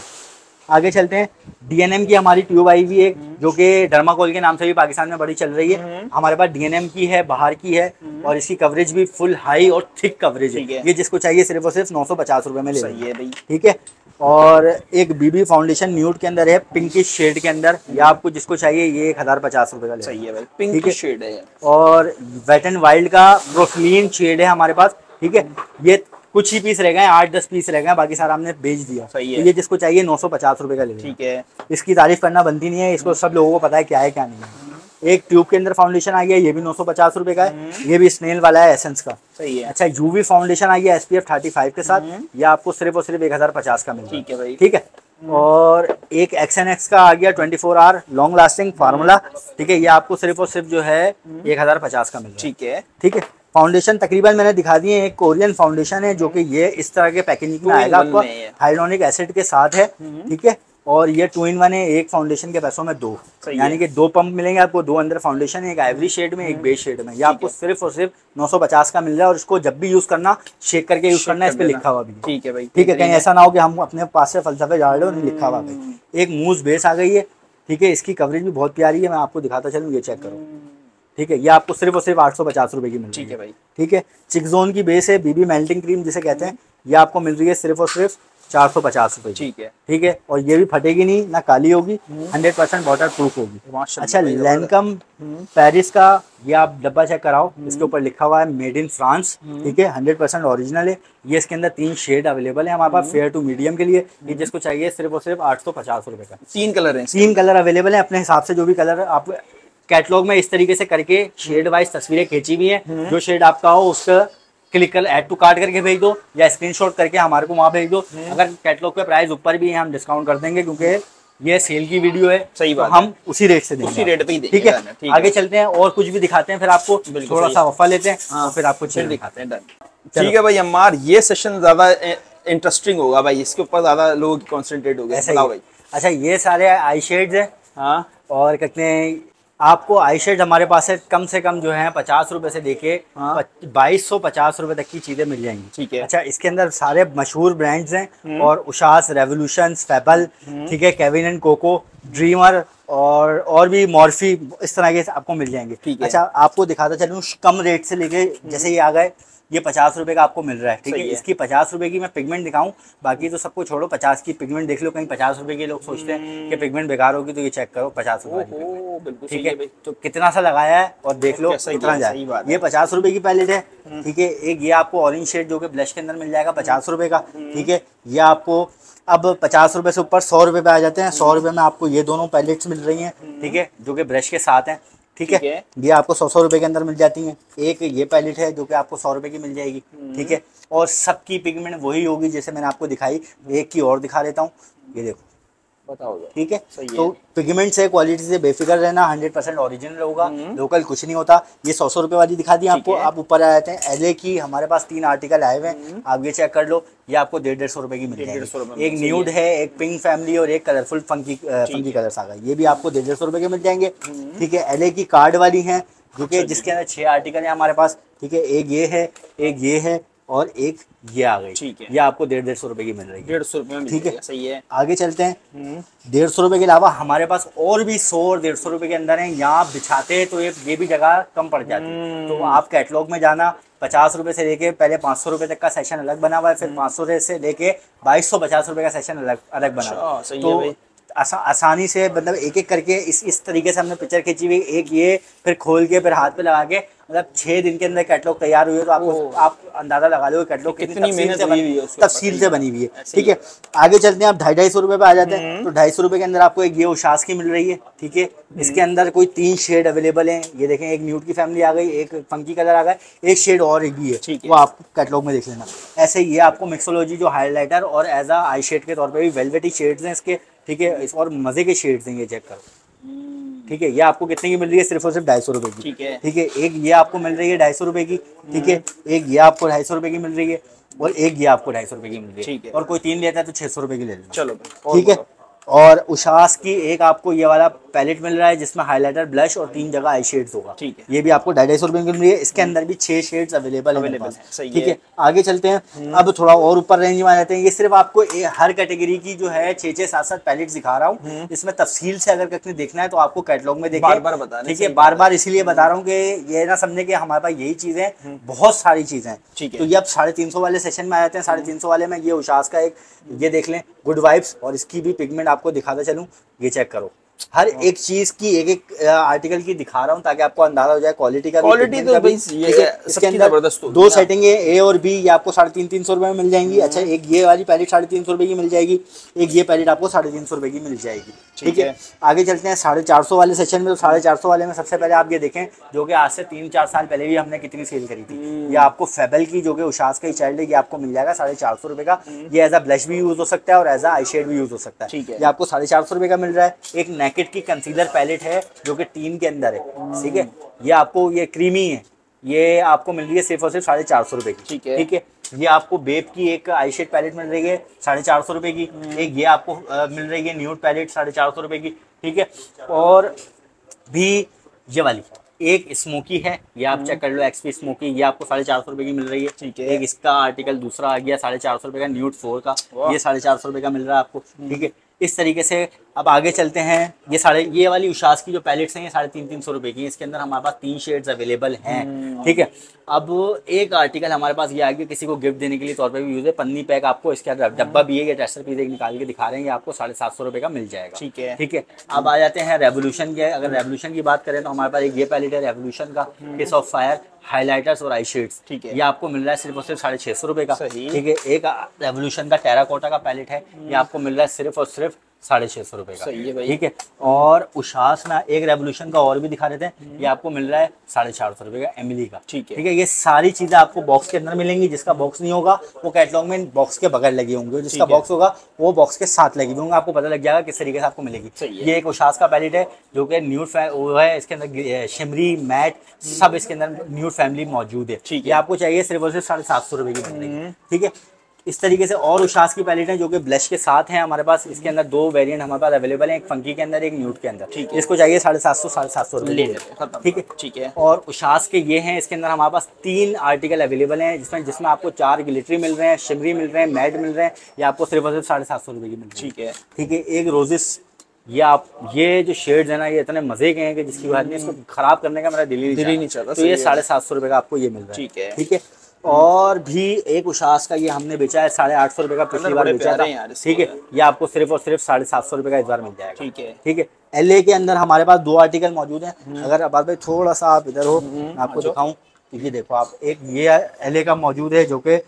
आगे चलते हैं, डीएनएम की हमारी ट्यूब आई हुई है, जो कि डर्माकोल के नाम से भी पाकिस्तान में बड़ी चल रही है। हमारे पास डीएनएम की है, बाहर की है, और इसकी कवरेज भी फुल हाई और थिक कवरेज है। ये जिसको चाहिए सिर्फ और सिर्फ 950 रुपए में ले लीजिए। ठीक है, और एक बीबी फाउंडेशन न्यूड के अंदर है, पिंकिश शेड के अंदर। या आपको जिसको चाहिए ये 1050 रुपए का ले। सही है भाई, पिंक शेड है। और वेट एंड वाइल्ड का प्रोफिलीन शेड है हमारे पास। ठीक है, ये कुछ ही पीस रह गए, 8-10 पीस रह गए, बाकी सारा हमने बेच दिया। सही है। तो ये जिसको चाहिए 950 रुपए का ले। ठीक है, इसकी तारीफ करना बनती नहीं है, इसको सब लोगों को पता है क्या है क्या नहीं है। एक ट्यूब के अंदर फाउंडेशन आ गया, ये भी 950 रुपए का है। ये भी स्नेल वाला है, एसेंस का। सही है। अच्छा, यूवी फाउंडेशन आ गया SPF 35 के साथ, ये आपको सिर्फ और सिर्फ 1050 का मिल रहा है। ठीक है भाई। ठीक है, और एक XNX का आ गया 24 आवर लॉन्ग लास्टिंग फार्मूला। ठीक है, ये आपको सिर्फ और सिर्फ जो है 1050 का मिल रहा है। ठीक है। ठीक है, फाउंडेशन तकरीबन मैंने दिखा दिए। एक कोरियन फाउंडेशन है, जो कि ये इस तरह के पैकेजिंग में आएगा, आपको हाइड्रोनिक एसिड के साथ है। ठीक है, और ये 2-in-1 है, एक फाउंडेशन के पैसों में 2, यानी कि 2 पंप मिलेंगे आपको, 2 अंदर फाउंडेशन, एक आइवरी शेड में, एक बेज शेड में। ये आपको सिर्फ और सिर्फ 950 का मिल रहा है। और इसको जब भी यूज करना, शेक करके यूज करना, इस पे लिखा हुआ भी। ठीक है भाई। ठीक है, कहीं ऐसा ना हो कि हम अपने पास से फलसफे डाल रहे हो, नहीं लिखा हुआ भाई। एक मूस बेस आ गई है। ठीक है, इसकी कवरेज भी बहुत प्यारी है, मैं आपको दिखाता चलूँ, ये चेक करो। ठीक है, ये आपको सिर्फ और सिर्फ 850 रुपए की मिल रही है। ठीक है भाई। ठीक है, चिकजोन की बेस है, बीबी मेल्टिंग क्रीम जिसे कहते हैं, ये आपको मिल रही है सिर्फ और सिर्फ 450 रुपए। ठीक है। ठीक है, और ये भी फटेगी नहीं, ना काली होगी, 100% वाटर प्रूफ होगी। अच्छा, लैंकम पेरिस का ये आप डब्बा चेक कराओ, इसके ऊपर लिखा हुआ है मेड इन फ्रांस। ठीक है, 100% ओरिजिनल है। ये इसके अंदर 3 शेड अवेलेबल है हमारे पास, फेयर टू मीडियम के लिए। ये जिसको चाहिए सिर्फ और सिर्फ 850 रुपए का। 3 कलर हैं, 3 कलर अवेलेबल है, अपने हिसाब से जो भी कलर आप कैटलॉग में इस तरीके से करके शेड वाइज तस्वीरें खींची हुई हैं। जो शेड आपका हो उसका क्लिक कर ऐड टू कार्ट करके भेज दो, या स्क्रीनशॉट करके हमारे को वहाँ भेज दो। अगर कैटलॉग पे प्राइस ऊपर भी है, हम डिस्काउंट कर देंगे, क्योंकि ये सेल की वीडियो है। सही बात, तो हम उसी रेट से देंगे, उसी रेट पे ही देंगे। ठीक है, आगे चलते हैं और कुछ भी दिखाते हैं, फिर आपको थोड़ा सा वफा लेते हैं और फिर आपको चेयर दिखाते हैं। ठीक है भाई अम्मार, ये सेशन ज्यादा इंटरेस्टिंग होगा भाई, इसके ऊपर ज्यादा लोग कॉन्सेंट्रेट हो गए भाई। अच्छा, ये सारे आई शेड्स है। हाँ, और कहते हैं आपको आई शेड हमारे पास है, कम से कम जो है 50 रुपए से लेके 2250 रुपए तक की चीजें मिल जाएंगी। ठीक है। अच्छा, इसके अंदर सारे मशहूर ब्रांड्स हैं, और उशास, रेवोल्यूशन, फेबल, ठीक है, केविन एंड कोको, ड्रीमर और भी मॉर्फी, इस तरह के आपको मिल जाएंगे। अच्छा, आपको दिखाता चलूँ कम रेट से लेके, जैसे ये आ गए, ये 50 रुपए का आपको मिल रहा है। ठीक है, इसकी 50 रुपए की मैं पिगमेंट दिखाऊं, बाकी तो सबको छोड़ो, 50 की पिगमेंट देख लो। कहीं 50 रुपए के लोग सोचते हैं कि पिगमेंट बेकार होगी, तो ये चेक करो 50 रुपए की। ठीक है, तो कितना सा लगाया है और देख लो कितना जाए। ये 50 रुपए की पैलेट है। ठीक है, एक ये आपको ऑरेंज शेड जो कि ब्लश के अंदर मिल जाएगा 50 रुपए का। ठीक है, ये आपको अब 50 रुपए से ऊपर 100 रुपए पे आ जाते हैं। 100 रुपए में आपको ये दोनों पैलेट्स मिल रही हैं। ठीक है, जो कि ब्रश के साथ हैं। ठीक है, ये आपको 100 रुपए के अंदर मिल जाती हैं। एक ये पैलेट है जो कि आपको 100 रुपए की मिल जाएगी। ठीक है, और सबकी पिगमेंट वही होगी जैसे मैंने आपको दिखाई। एक की और दिखा देता हूँ, ये देखो, बताओ। ठीक है, तो पिगमेंट से, क्वालिटी से बेफिक्र रहना, 100% ओरिजिनल होगा, लोकल कुछ नहीं होता। ये 100 रुपए वाली दिखा दी आपको। आप ऊपर आ जाते हैं, एलए की हमारे पास 3 आर्टिकल आए हुए हैं, आप ये चेक कर लो। ये आपको 150 रुपए की मिल जाएगी। एक न्यूड है, एक पिंक फैमिली और एक कलरफुल फंकी कलर्स आ गए, ये भी आपको 150 रुपए के मिल जाएंगे। ठीक है, एलए की कार्ड वाली है, जो कि जिसके अंदर 6 आर्टिकल है हमारे पास। ठीक है, एक ये है, एक ये है, और एक ये आ गई। ठीक है, ये आपको 150 रुपए की मिल रही है। 150 रुपए में। ठीक है, सही है। आगे चलते हैं। 150 रुपए के अलावा हमारे पास और भी 100 और 150 रुपए के अंदर है। यहाँ बिछाते हैं तो ये भी जगह कम पड़ जाती है, तो आप कैटलॉग में जाना, ₹50 से लेके पहले ₹500 तक का सेशन अलग बना हुआ है, फिर 500 से लेके ₹2250 का सेशन अलग अलग बना हुआ है। तो आसानी से मतलब एक एक करके इस तरीके से हमने पिक्चर खींची हुई, एक ये फिर खोल के फिर हाथ पे लगा के मतलब 6 दिन के अंदर कैटलॉग तैयार हुई है। तो आपको आप अंदाजा लगा लो कैटलॉग कितनी तफसील से बनी हुई है। ठीक है, आगे चलते हैं। आप ₹250 पे आ जाते हैं। तो ₹250 के अंदर आपको एक ये उशास की मिल रही है। ठीक है, इसके अंदर कोई 3 शेड अवेलेबल हैं। ये देखें, एक न्यूड की फैमिली आ गई, एक फंकी कलर आ गया, एक शेड और एक भी है, वो आप कैटलॉग में देख लेना। ऐसे ही ये आपको मिक्सोलॉजी जो हाईलाइटर और एज आ आई शेड के तौर पर भी वेलवेटी शेड्स हैं इसके। ठीक है, और मजे के शेड्स हैं, ये चेक करो। ठीक है, ये आपको कितने की मिल रही है? सिर्फ और सिर्फ ₹250 की। ठीक है, ठीक है, एक ये आपको मिल रही है ₹250 की। ठीक है, एक ये आपको ₹250 की मिल रही है, और एक ये आपको ₹250 की मिल रही है। और कोई 3 लेता है तो ₹600 की ले लेना। चलो, ठीक है। और उशास की एक आपको ये वाला पैलेट मिल रहा है जिसमें हाइलाइटर, ब्लश और 3 जगह आई शेड्स होगा। ठीक है, ये भी आपको ₹250 की मिल रही है। इसके अंदर भी 6 शेड्स अवेलेबल है। ठीक है, आगे चलते हैं। अब थोड़ा और ऊपर रेंज में आ जाते हैं। ये सिर्फ आपको हर कैटेगरी की जो है 6-6, 7-7 पैलेट्स दिखा रहा हूँ। इसमें तफसील से अगर कहीं देखना है तो आपको कैटलॉग में देखिए, बार-बार बता। ठीक है, बार-बार इसीलिए बता रहा हूँ कि ये ना समझे कि हमारे पास यही चीजें, बहुत सारी चीजें। ठीक है, तो ये अब 350 वाले सेशन में आ जाते हैं। 350 वाले में ये उशास का एक ये देख लें, गुड वाइब्स, और इसकी भी पिगमेंट आपको दिखाता चलूं, ये चेक करो। हर एक चीज की एक एक आर्टिकल की दिखा रहा हूँ ताकि आपको अंदाजा हो जाए क्वालिटी का। क्वालिटी तो भाई इसके अंदर 2 सेटिंग है, ए और बी, ये आपको 350 रुपए में मिल जाएंगी। अच्छा, एक ये वाली पैलेट 350 रुपए की मिल जाएगी, एक ये पैलेट आपको 350 रुपए की मिल जाएगी। ठीक है, आगे चलते हैं 450 वाले सेशन में। तो 450 वाले में सबसे पहले आप ये देखें, जो कि आज से 3-4 साल पहले भी हमने कितनी सेल करी थी। ये आपको फेबल की, जो कि उशास का ही चाइल्ड है, ये आपको मिल जाएगा 450 रुपए का। ये एज अ ब्लश भी यूज हो सकता है और एज अ आई शेड भी यूज हो सकता है। ठीक है, ये आपको 450 रुपए का मिल रहा है। एक नेकेड की कंसीलर पैलेट है जो कि टीन के अंदर है। ठीक है, ये आपको ये क्रीमी है, ये आपको मिल रही है सिर्फ और सिर्फ 450 रुपए की। ठीक है, ठीक है, ये आपको बेब की एक आई शेड पैलेट मिल रही है 450 रुपए की। एक ये आपको मिल रही है न्यूड पैलेट 450 रुपए की। ठीक है, और भी ये वाली एक स्मोकी है, ये आप चेक कर लो, एक्सपी स्मोकी, ये आपको 450 रुपए की मिल रही है। ठीक है, एक इसका आर्टिकल दूसरा आ गया 450 रुपए का, न्यूड 4 का, ये 450 रुपए का मिल रहा है आपको। ठीक है, इस तरीके से अब आगे चलते हैं। ये वाली उशास की जो पैलेट्स हैं ये 350 रुपए की। इसके अंदर हमारे पास 3 शेड्स अवेलेबल हैं। ठीक है, अब एक आर्टिकल हमारे पास ये आ गया, किसी को गिफ्ट देने के लिए तौर पे भी यूज है, पन्नी पैक आपको इसके अंदर डब्बा भी है, ये टेस्टर पीस एक निकाल के दिखा रहे हैं, ये आपको 750 रुपए का मिल जाएगा। ठीक है, ठीक है, अब आ जाते हैं रेवोल्यूशन के। अगर रेवोल्यूशन की बात करें तो हमारे पास एक ये पैलेट है रेवोल्यूशन का, किस ऑफ फायर, हाइलाइटर्स और आई शेड्स। ठीक है, ये आपको मिल रहा है सिर्फ और सिर्फ 650 रुपए का। ठीक है, एक रेवोल्यूशन का टेराकोटा का पैलेट है, ये आपको मिल रहा है सिर्फ और सिर्फ 650 रुपए का। सही है भाई। ठीक है, और उशास ना एक रेवोल्यूशन का और भी दिखा देते हैं, ये आपको मिल रहा है 450 रुपए का, एमिली का। ठीक है, ठीक है, ये सारी चीजें आपको बॉक्स के अंदर मिलेंगी। जिसका बॉक्स नहीं होगा वो कैटलॉग में बॉक्स के बगैर लगे होंगे, जिसका बॉक्स होगा वो बॉक्स के साथ लगे होंगे, आपको पता लग जाएगा किस तरीके से आपको मिलेगी। ये एक उशास का पैलेट है जो कि न्यूड वो है, इसके अंदर शिमरी मैट सब इसके अंदर न्यूड फैमिली मौजूद है। ठीक है, ये आपको चाहिए सिर्फ और सिर्फ 750 रुपए की मिलेगी। ठीक है, इस तरीके से और उशास की पैलेट है जो कि ब्लश के साथ हैं हमारे पास। इसके अंदर 2 वेरिएंट हमारे पास अवेलेबल हैं, एक फंकी के अंदर, एक न्यूड के अंदर। ठीक है, इसको चाहिए 750 रुपए। ठीक है, ठीक है, और उशास के ये हैं, इसके अंदर हमारे पास 3 आर्टिकल अवेलेबल हैं, जिसमें आपको 4 ग्लिटरी मिल रहे हैं, शिमरी मिल रहे हैं, मैट मिल रहे हैं, ये आपको सिर्फ और सिर्फ 750 रुपए की मिल रही है। ठीक है, ठीक है, एक रोजिस, ये जो शेड्स है ना ये इतने मजे के हैं कि जिसकी बात नहीं, इसको खराब करने का मेरा दिल ही नहीं चाहता। तो ये 750 रुपए का आपको ये मिल रहा है। ठीक है, ठीक है, और भी एक उशास का ये हमने बेचा है 850 रुपए का, पिछली बार बेचा था। ठीक है, ये आपको सिर्फ और सिर्फ 750 रुपए का इस बार मिल जाएगा। ठीक है, ठीक है, एलए के अंदर हमारे पास 2 आर्टिकल मौजूद हैं। अगर अब भाई थोड़ा सा आप इधर हो, आपको दिखाऊं, तो ये देखो आप, एक ये एलए का मौजूद है जो कि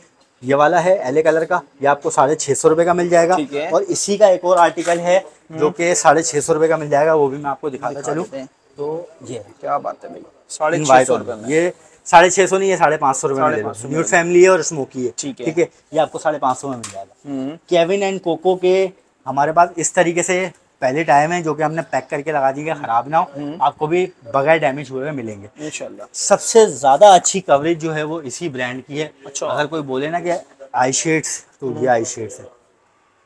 ये वाला है एलए कलर का, ये आपको 650 रुपए का मिल जाएगा। और इसी का एक और आर्टिकल है जो कि 650 रुपए का मिल जाएगा, वो भी मैं आपको दिखाता चलूँ। तो ये क्या बात है भाई, 650 रुपए में, ये 650 नहीं है, 550 रुपए में न्यूड फैमिली है और स्मोकी है। ठीक है, ये आपको 550 में मिल जाएगा। केविन एंड कोको के हमारे पास इस तरीके से पैलेट आए हैं जो कि हमने पैक करके लगा दिए, खराब ना हो, आपको भी बगैर डैमेज हुए मिलेंगे इंशाल्लाह। सबसे ज्यादा अच्छी कवरेज जो है वो इसी ब्रांड की है। अच्छा, अगर कोई बोले ना कि आई शेड्स, तो ये आई शेड्स है,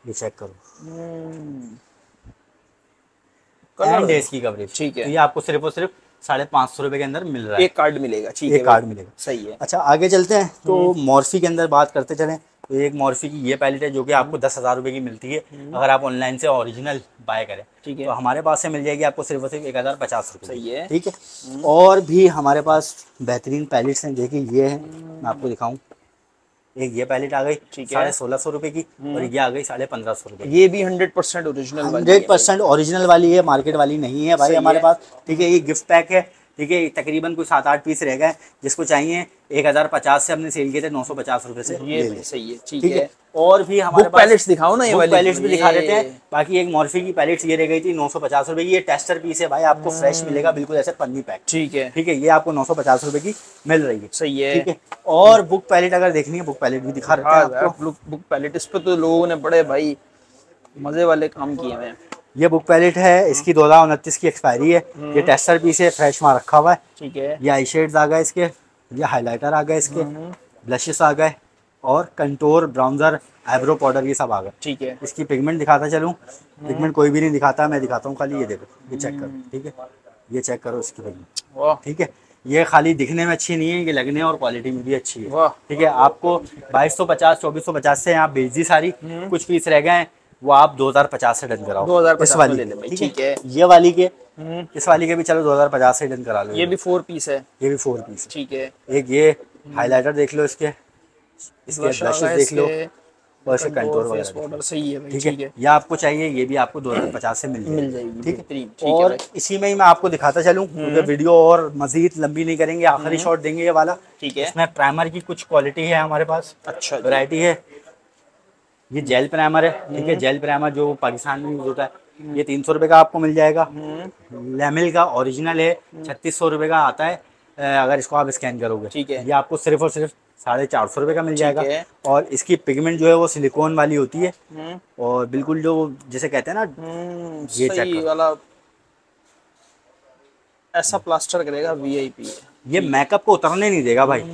ये चेक करो, एंड इसकी कवरेज। ठीक है, तो ये आपको सिर्फ और सिर्फ 550 रुपए के अंदर मिल रहा है। एक कार्ड मिलेगा। ठीक है, एक कार्ड मिलेगा। सही है। अच्छा, आगे चलते हैं। तो मॉर्फी के अंदर बात करते चलें तो एक मॉर्फी की ये पैलेट है जो कि आपको 10,000 रुपये की मिलती है अगर आप ऑनलाइन से ओरिजिनल बाय करें। ठीक है। तो हमारे पास से मिल जाएगी आपको सिर्फ और सिर्फ 1050 रुपये। सही है। ठीक है। और भी हमारे पास बेहतरीन पैलेट्स हैं, देखिए ये है, मैं आपको दिखाऊँ। एक ये पैलेट आ गई 1650 रुपये की और ये आ गई 1550 रुपये। ये भी 100% ओरिजिनल 100% ओरिजिनल वाली है, मार्केट वाली नहीं है भाई हमारे पास। ठीक है। ये गिफ्ट पैक है। ठीक है। तकरीबन कोई 7-8 पीस रह गए, जिसको चाहिए 1050 से हमने सेल किए थे 950 रुपये से ये ले लें। सही है। ठीक है। और भी हमारे पास पैलेट्स दिखाओ ना, ये वाली पैलेट्स भी दिखा देते हैं। बाकी एक मॉर्फी की पैलेट्स ये रह गई थी 950 रुपये की। ये टेस्टर पीस है भाई, आपको फ्रेश मिलेगा बिल्कुल ऐसे पन्नी पैक। ठीक है। ठीक है। ये आपको 950 रुपये की मिल रही है। सही है। ठीक है। और बुक पैलेट अगर देखनी है, बुक पैलेट भी दिखा रहे हैं आपको। बुक पैलेट, इस पे तो लोगों ने बड़े भाई मजे वाले काम किए हैं। ये बुक पैलेट है, इसकी 2029 की एक्सपायरी है। ये टेस्टर पीस है, फ्रेश माल रखा हुआ है। ठीक है। ये आई शेड्स आ गए इसके, ये हाइलाइटर आ गए इसके, ब्लशेस आ गए और कंटूर, ब्राउन्जर, आईब्रो पाउडर, ये सब आ गए। ठीक है। इसकी पिगमेंट दिखाता चलूँ, पिगमेंट कोई भी नहीं दिखाता, मैं दिखाता हूँ खाली। ये देखो, ये चेक करो। ठीक है। ये चेक करो इसकी पिगमेंट। ठीक है। ये खाली दिखने में अच्छी नहीं है, ये लगने और क्वालिटी में भी अच्छी है। ठीक है। आपको 2250 2450 से आप भेज दी सारी, कुछ पीस रह गए वो आप 2050 से डन कराओ। 2050 इस वाली ले लें। ठीक है। ये वाली के, इस वाली के भी चलो 2050 से डन करा लो। ये भी 4 पीस है। ये भी 4 पीस है। ठीक है। एक ये हाइलाइटर देख लो, इसके ब्लशेस देख लो और इसके कंटूर वगैरह। सही है भाई। ठीक है। ये आपको चाहिए, ये भी आपको 2050 से मिल जाएगी। ठीक है। और इसी में ही मैं आपको दिखाता चलूँ क्योंकि वीडियो और मजीद लंबी नहीं करेंगे, आखिरी शॉट देंगे ये वाला। ठीक है। इसमें प्राइमर की कुछ क्वालिटी है हमारे पास, अच्छा वैरायटी है। ये जेल प्राइमर है। ठीक है। जेल प्राइमर जो पाकिस्तान में यूज होता है, ये 300 रुपये का आपको मिल जाएगा। लेमिल का ओरिजिनल है, 3600 रुपये का आता है अगर इसको आप स्कैन करोगे। ठीक है। ये आपको सिर्फ और सिर्फ 450 रुपये का मिल जाएगा। और इसकी पिगमेंट जो है वो सिलिकॉन वाली होती है और बिल्कुल जो जैसे कहते हैं ना, ये चेक वाला ऐसा प्लास्टर करेगा VIP है। ये मेकअप को उतरने नहीं देगा भाई।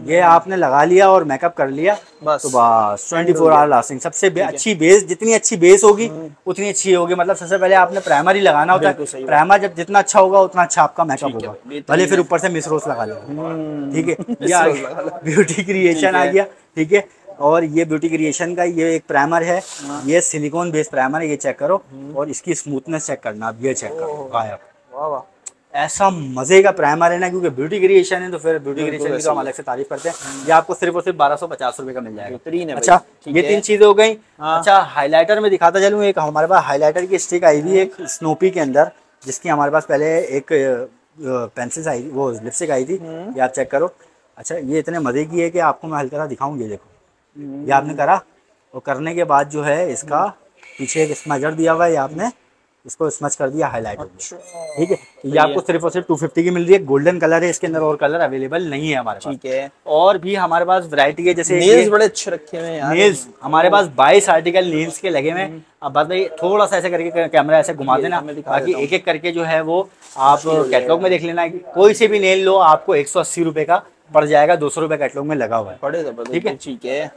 ये आपने लगा लिया और मेकअप कर लिया बस, तो बस 24 आवर लास्टिंग। सबसे अच्छी बेस, जितनी अच्छी बेस होगी उतनी अच्छी होगी। मतलब सबसे पहले आपने प्राइमर ही लगाना होता है। प्राइमर जब जितना अच्छा होगा उतना अच्छा आपका मेकअप होगा, भले फिर ऊपर से मिस रोज लगा लेगा। ठीक है। ये आ गया ब्यूटी क्रिएशन आ गया। ठीक है। और ये ब्यूटी क्रिएशन का ये एक प्राइमर है, ये सिलिकॉन बेस प्राइमर है। ये चेक करो और इसकी स्मूथनेस चेक करना, आप ये चेक करो। वाह, ऐसा मजे का प्राइमर है ना, क्योंकि ब्यूटी क्रिएशन है तो फिर ब्यूटी क्रिएशन की तो हम अलग से तारीफ करते हैं। ये आपको सिर्फ और सिर्फ 1250 रुपये का मिल जाएगा। अच्छा, ये 3 चीजें हो गई। अच्छा, हाइलाइटर में दिखाता चलूँ। एक हमारे पास हाइलाइटर की स्टिक आई हुई है एक स्नोपी के अंदर, जिसकी हमारे पास पहले एक पेंसिल आई, वो लिपस्टिक आई थी। ये आप चेक करो। अच्छा, ये इतने मजे की है कि आपको मैं हल्का सा दिखाऊँ। ये देखो, ये आपने करा और करने के बाद जो है इसका पीछे एक स्मजर दिया हुआ है, आपने इसको स्मच कर दिया हाइलाइटर। ठीक है। तो ये आपको सिर्फ और सिर्फ 250 की मिल रही है। गोल्डन कलर है इसके अंदर, और कलर अवेलेबल नहीं है हमारे पास। ठीक है। और भी हमारे पास वैरायटी है, जैसे नेल्स बड़े अच्छे रखे हुए हैं यार। नेल्स हमारे पास 22 आर्टिकल नेल्स के लगे हुए हैं। अब बात भाई थोड़ा सा ऐसे करके कैमरा ऐसे घुमा देना, बाकी एक एक करके जो है वो आप कैटलॉग में देख लेना। कोई से भी नेल लो आपको 180 रुपये का पड़ जाएगा, 200 रुपये कैटलॉग में लगा हुआ है। ठीक है। ठीक है।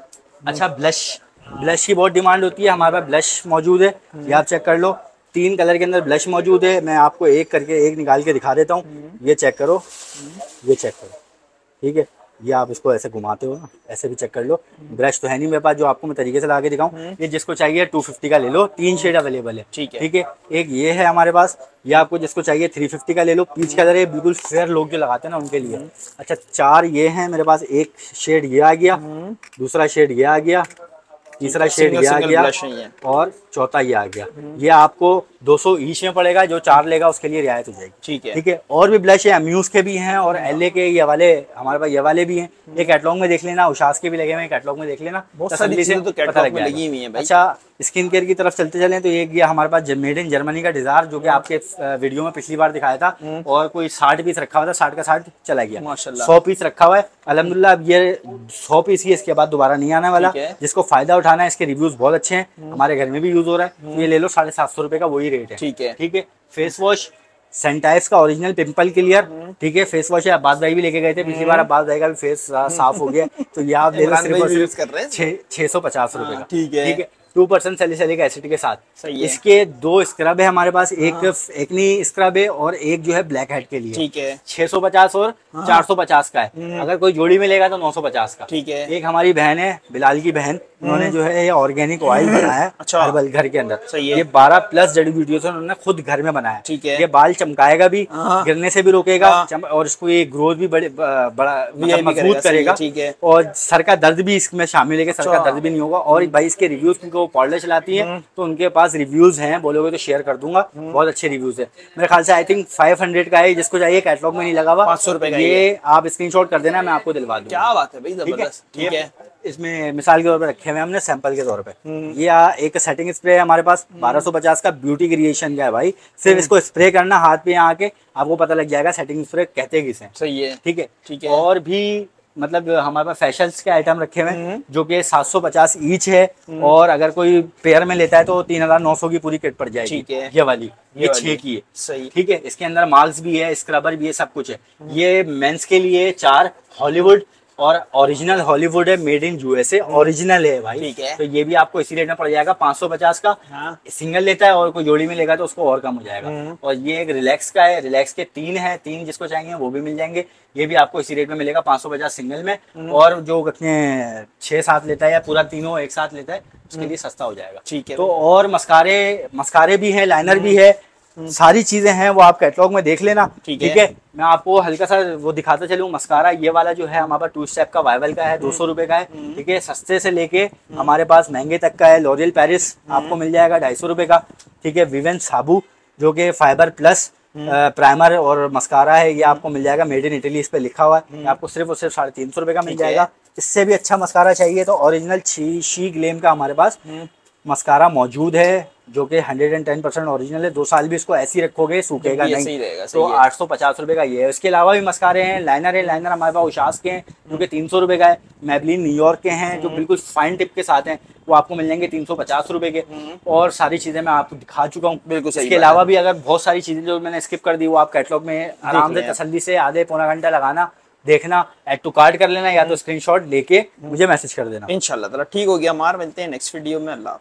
अच्छा, ब्लश की बहुत डिमांड होती है, हमारे पास ब्लश मौजूद है। ये आप चेक कर लो, 3 कलर के अंदर ब्लश मौजूद है। मैं आपको एक निकाल के दिखा देता हूँ। ये चेक करो, ये चेक करो। ठीक है। ये आप इसको ऐसे घुमाते हो ना, ऐसे भी चेक कर लो। ब्रश तो है नहीं मेरे पास जो आपको मैं तरीके से ला के दिखाऊं। ये जिसको चाहिए 250 का ले लो, 3 शेड अवेलेबल है। ठीक है। ठीक है। एक ये है हमारे पास, ये आपको जिसको चाहिए 350 का ले लो। पीच कलर है, बिल्कुल फेयर लोग जो लगाते हैं ना उनके लिए। अच्छा, 4 ये है मेरे पास। एक शेड ये आ गया, दूसरा शेड ये आ गया, तीसरा शेड ये आ गया और चौथा ये आ गया। ये आपको 200 ईच में पड़ेगा, जो 4 लेगा उसके लिए रियायत हो जाएगी। ठीक है। ठीक है। और भी ब्लश है, अम्यूज के भी हैं और LA के ये वाले हमारे पास ये वाले भी हैं। ये कैटलॉग में देख लेना, उशास के भी लगे हुए हैं, कैटलॉग में देख लेना। बहुत सारी चीजें तो कैटलॉग में लगी हुई हैं भाई। अच्छा, स्किन केयर की तरफ चलते चलें तो एक ये हमारे पास मेड इन जर्मनी का डिजायर, जो कि आपके वीडियो में पिछली बार दिखाया था, और कोई 60 पीस रखा हुआ था, 60 का 60 चला गया। माशाल्लाह 100 पीस रखा हुआ है अल्हम्दुलिल्लाह। अब ये 100 पीस ही, इसके बाद दोबारा नहीं आने वाला। जिसको फायदा उठाना है, इसके रिव्यूज बहुत अच्छे हैं, हमारे घर में भी यूज हो रहा है। ये ले लो, 750 रुपये का वही रेट है। ठीक है। ठीक है। फेस वॉश सेंटाइस का ओरिजिनल पिंपल क्लियर। ठीक है। फेस वॉश है, अब्बास भाई भी लेके गए थे पिछली बार, अब्बास भाई का भी फेस साफ हो गया। तो ये आप ले लो सिर्फ 650 रुपये का। ठीक है। 2% सैलिसिलिक एसिड के साथ। सही है। इसके 2 स्क्रब है हमारे पास, एक एक्नी स्क्रब है और एक जो है ब्लैक हेड के लिए। ठीक है। 650 और 450 का है। अगर कोई जोड़ी में लेगा तो 950 का। ठीक है। एक हमारी बहन है, बिलाल की बहन, उन्होंने जो है ये ऑर्गेनिक ऑयल बनाया है। अच्छा। हर्बल घर के अंदर। सही है। ये 12+ जड़ी बूटियों से उन्होंने खुद घर में बनाया। ठीक है। ये बाल चमकाएगा भी, गिरने से भी रोकेगा, और इसको ये ग्रोथ भी बड़ा मजबूत करेगा। ठीक है। और सर का दर्द भी इसमें शामिल है, सर का दर्द भी नहीं होगा। और भाई इसके रिव्यूज, क्योंकि वो पार्लर चलाती है तो उनके पास रिव्यूज हैं, बोलोगे तो शेयर कर दूंगा, बहुत अच्छे रिव्यूज है। मेरे ख्याल से आई थिंक 500 का है, जिसको चाहिए कैटलॉग में नहीं लगा हुआ, 500 रुपए का ये आप स्क्रीनशॉट कर देना, मैं आपको दिलवा दूंगा। क्या बात है भाई, जबरदस्त। ठीक है। इसमें मिसाल के तौर पे रखे हुए हमने, सैंपल के तौर पे। ये एक सेटिंग स्प्रे है हमारे पास 1250 का, ब्यूटी क्रिएशन का है भाई। सिर्फ इसको स्प्रे करना हाथ पे यहाँ आके, आपको पता लग जाएगा सेटिंग स्प्रे कहते किसे। सही है। ठीक है। ठीक है। और भी मतलब हमारे पास फैशंस के आइटम रखे हुए हैं जो कि 750 ईच है, और अगर कोई पेयर में लेता है तो 3900 की पूरी किट पड़ जाएगी। ठीक है। ये वाली, ये 6 की है। सही। ठीक है। इसके अंदर मास्क भी है, स्क्रबर भी है, सब कुछ है। ये मेंस के लिए 4 हॉलीवुड और ओरिजिनल हॉलीवुड है, मेड इन यूएसए, ओरिजिनल है भाई। ठीक है। तो ये भी आपको इसी रेट में पड़ जाएगा 550 का। सिंगल लेता है और कोई जोड़ी में लेगा तो उसको और कम हो जाएगा। और ये एक रिलैक्स का है, रिलैक्स के 3 है, 3 जिसको चाहिए वो भी मिल जाएंगे। ये भी आपको इसी रेट में मिलेगा 550 सिंगल में। और जो अपने 6-7 लेता है या पूरा तीनों एक साथ लेता है उसके लिए सस्ता हो जाएगा। ठीक है। तो और मस्कारे भी है, लाइनर भी है, सारी चीजें हैं, वो आप कैटलॉग में देख लेना। ठीक है। मैं आपको हल्का सा वो दिखाता चलूँ। मस्कारा ये वाला जो है हमारे पास 2 स्टेप का वाइवल का है, 200 रुपए का है। ठीक है। सस्ते से लेके हमारे पास महंगे तक का है। लॉरियल पेरिस आपको मिल जाएगा 250 रुपए का। ठीक है। विवेन साबू जो कि फाइबर प्लस प्राइमर और मस्कारा है, ये आपको मिल जाएगा मेड इन इटली, इस पे लिखा हुआ है। आपको सिर्फ और सिर्फ 350 रुपए का मिल जाएगा। इससे भी अच्छा मस्कारा चाहिए तो ओरिजिनल शी ग्लेम का हमारे पास मस्कारा मौजूद है, जो कि 110% ओरिजिनल है। 2 साल भी इसको ऐसे ही रखोगे, सूखेगा नहीं। तो 850 रुपए का ये है। इसके अलावा भी मस्कारे हैं, लाइनर है। लाइनर हमारे पास उशास के हैं जो कि 300 रुपए का है। मैबलिन न्यूयॉर्क के हैं जो बिल्कुल फाइन टिप के साथ हैं, वो आपको मिल जाएंगे 350 रुपए के। और सारी चीजें मैं आपको दिखा चुका हूँ। बिल्कुल सही। इसके अलावा भी अगर बहुत सारी चीजें जो मैंने स्किप कर दी, वो आप कैटलॉग में आराम से तसल्ली से आधे पौना घंटा लगाना, देखना, ऐड टू कार्ट कर लेना, या तो स्क्रीनशॉट लेके मुझे मैसेज कर देना। इंशाल्लाह ताला ठीक हो गया। मार मिलते हैं नेक्स्ट वीडियो में। अल्लाह।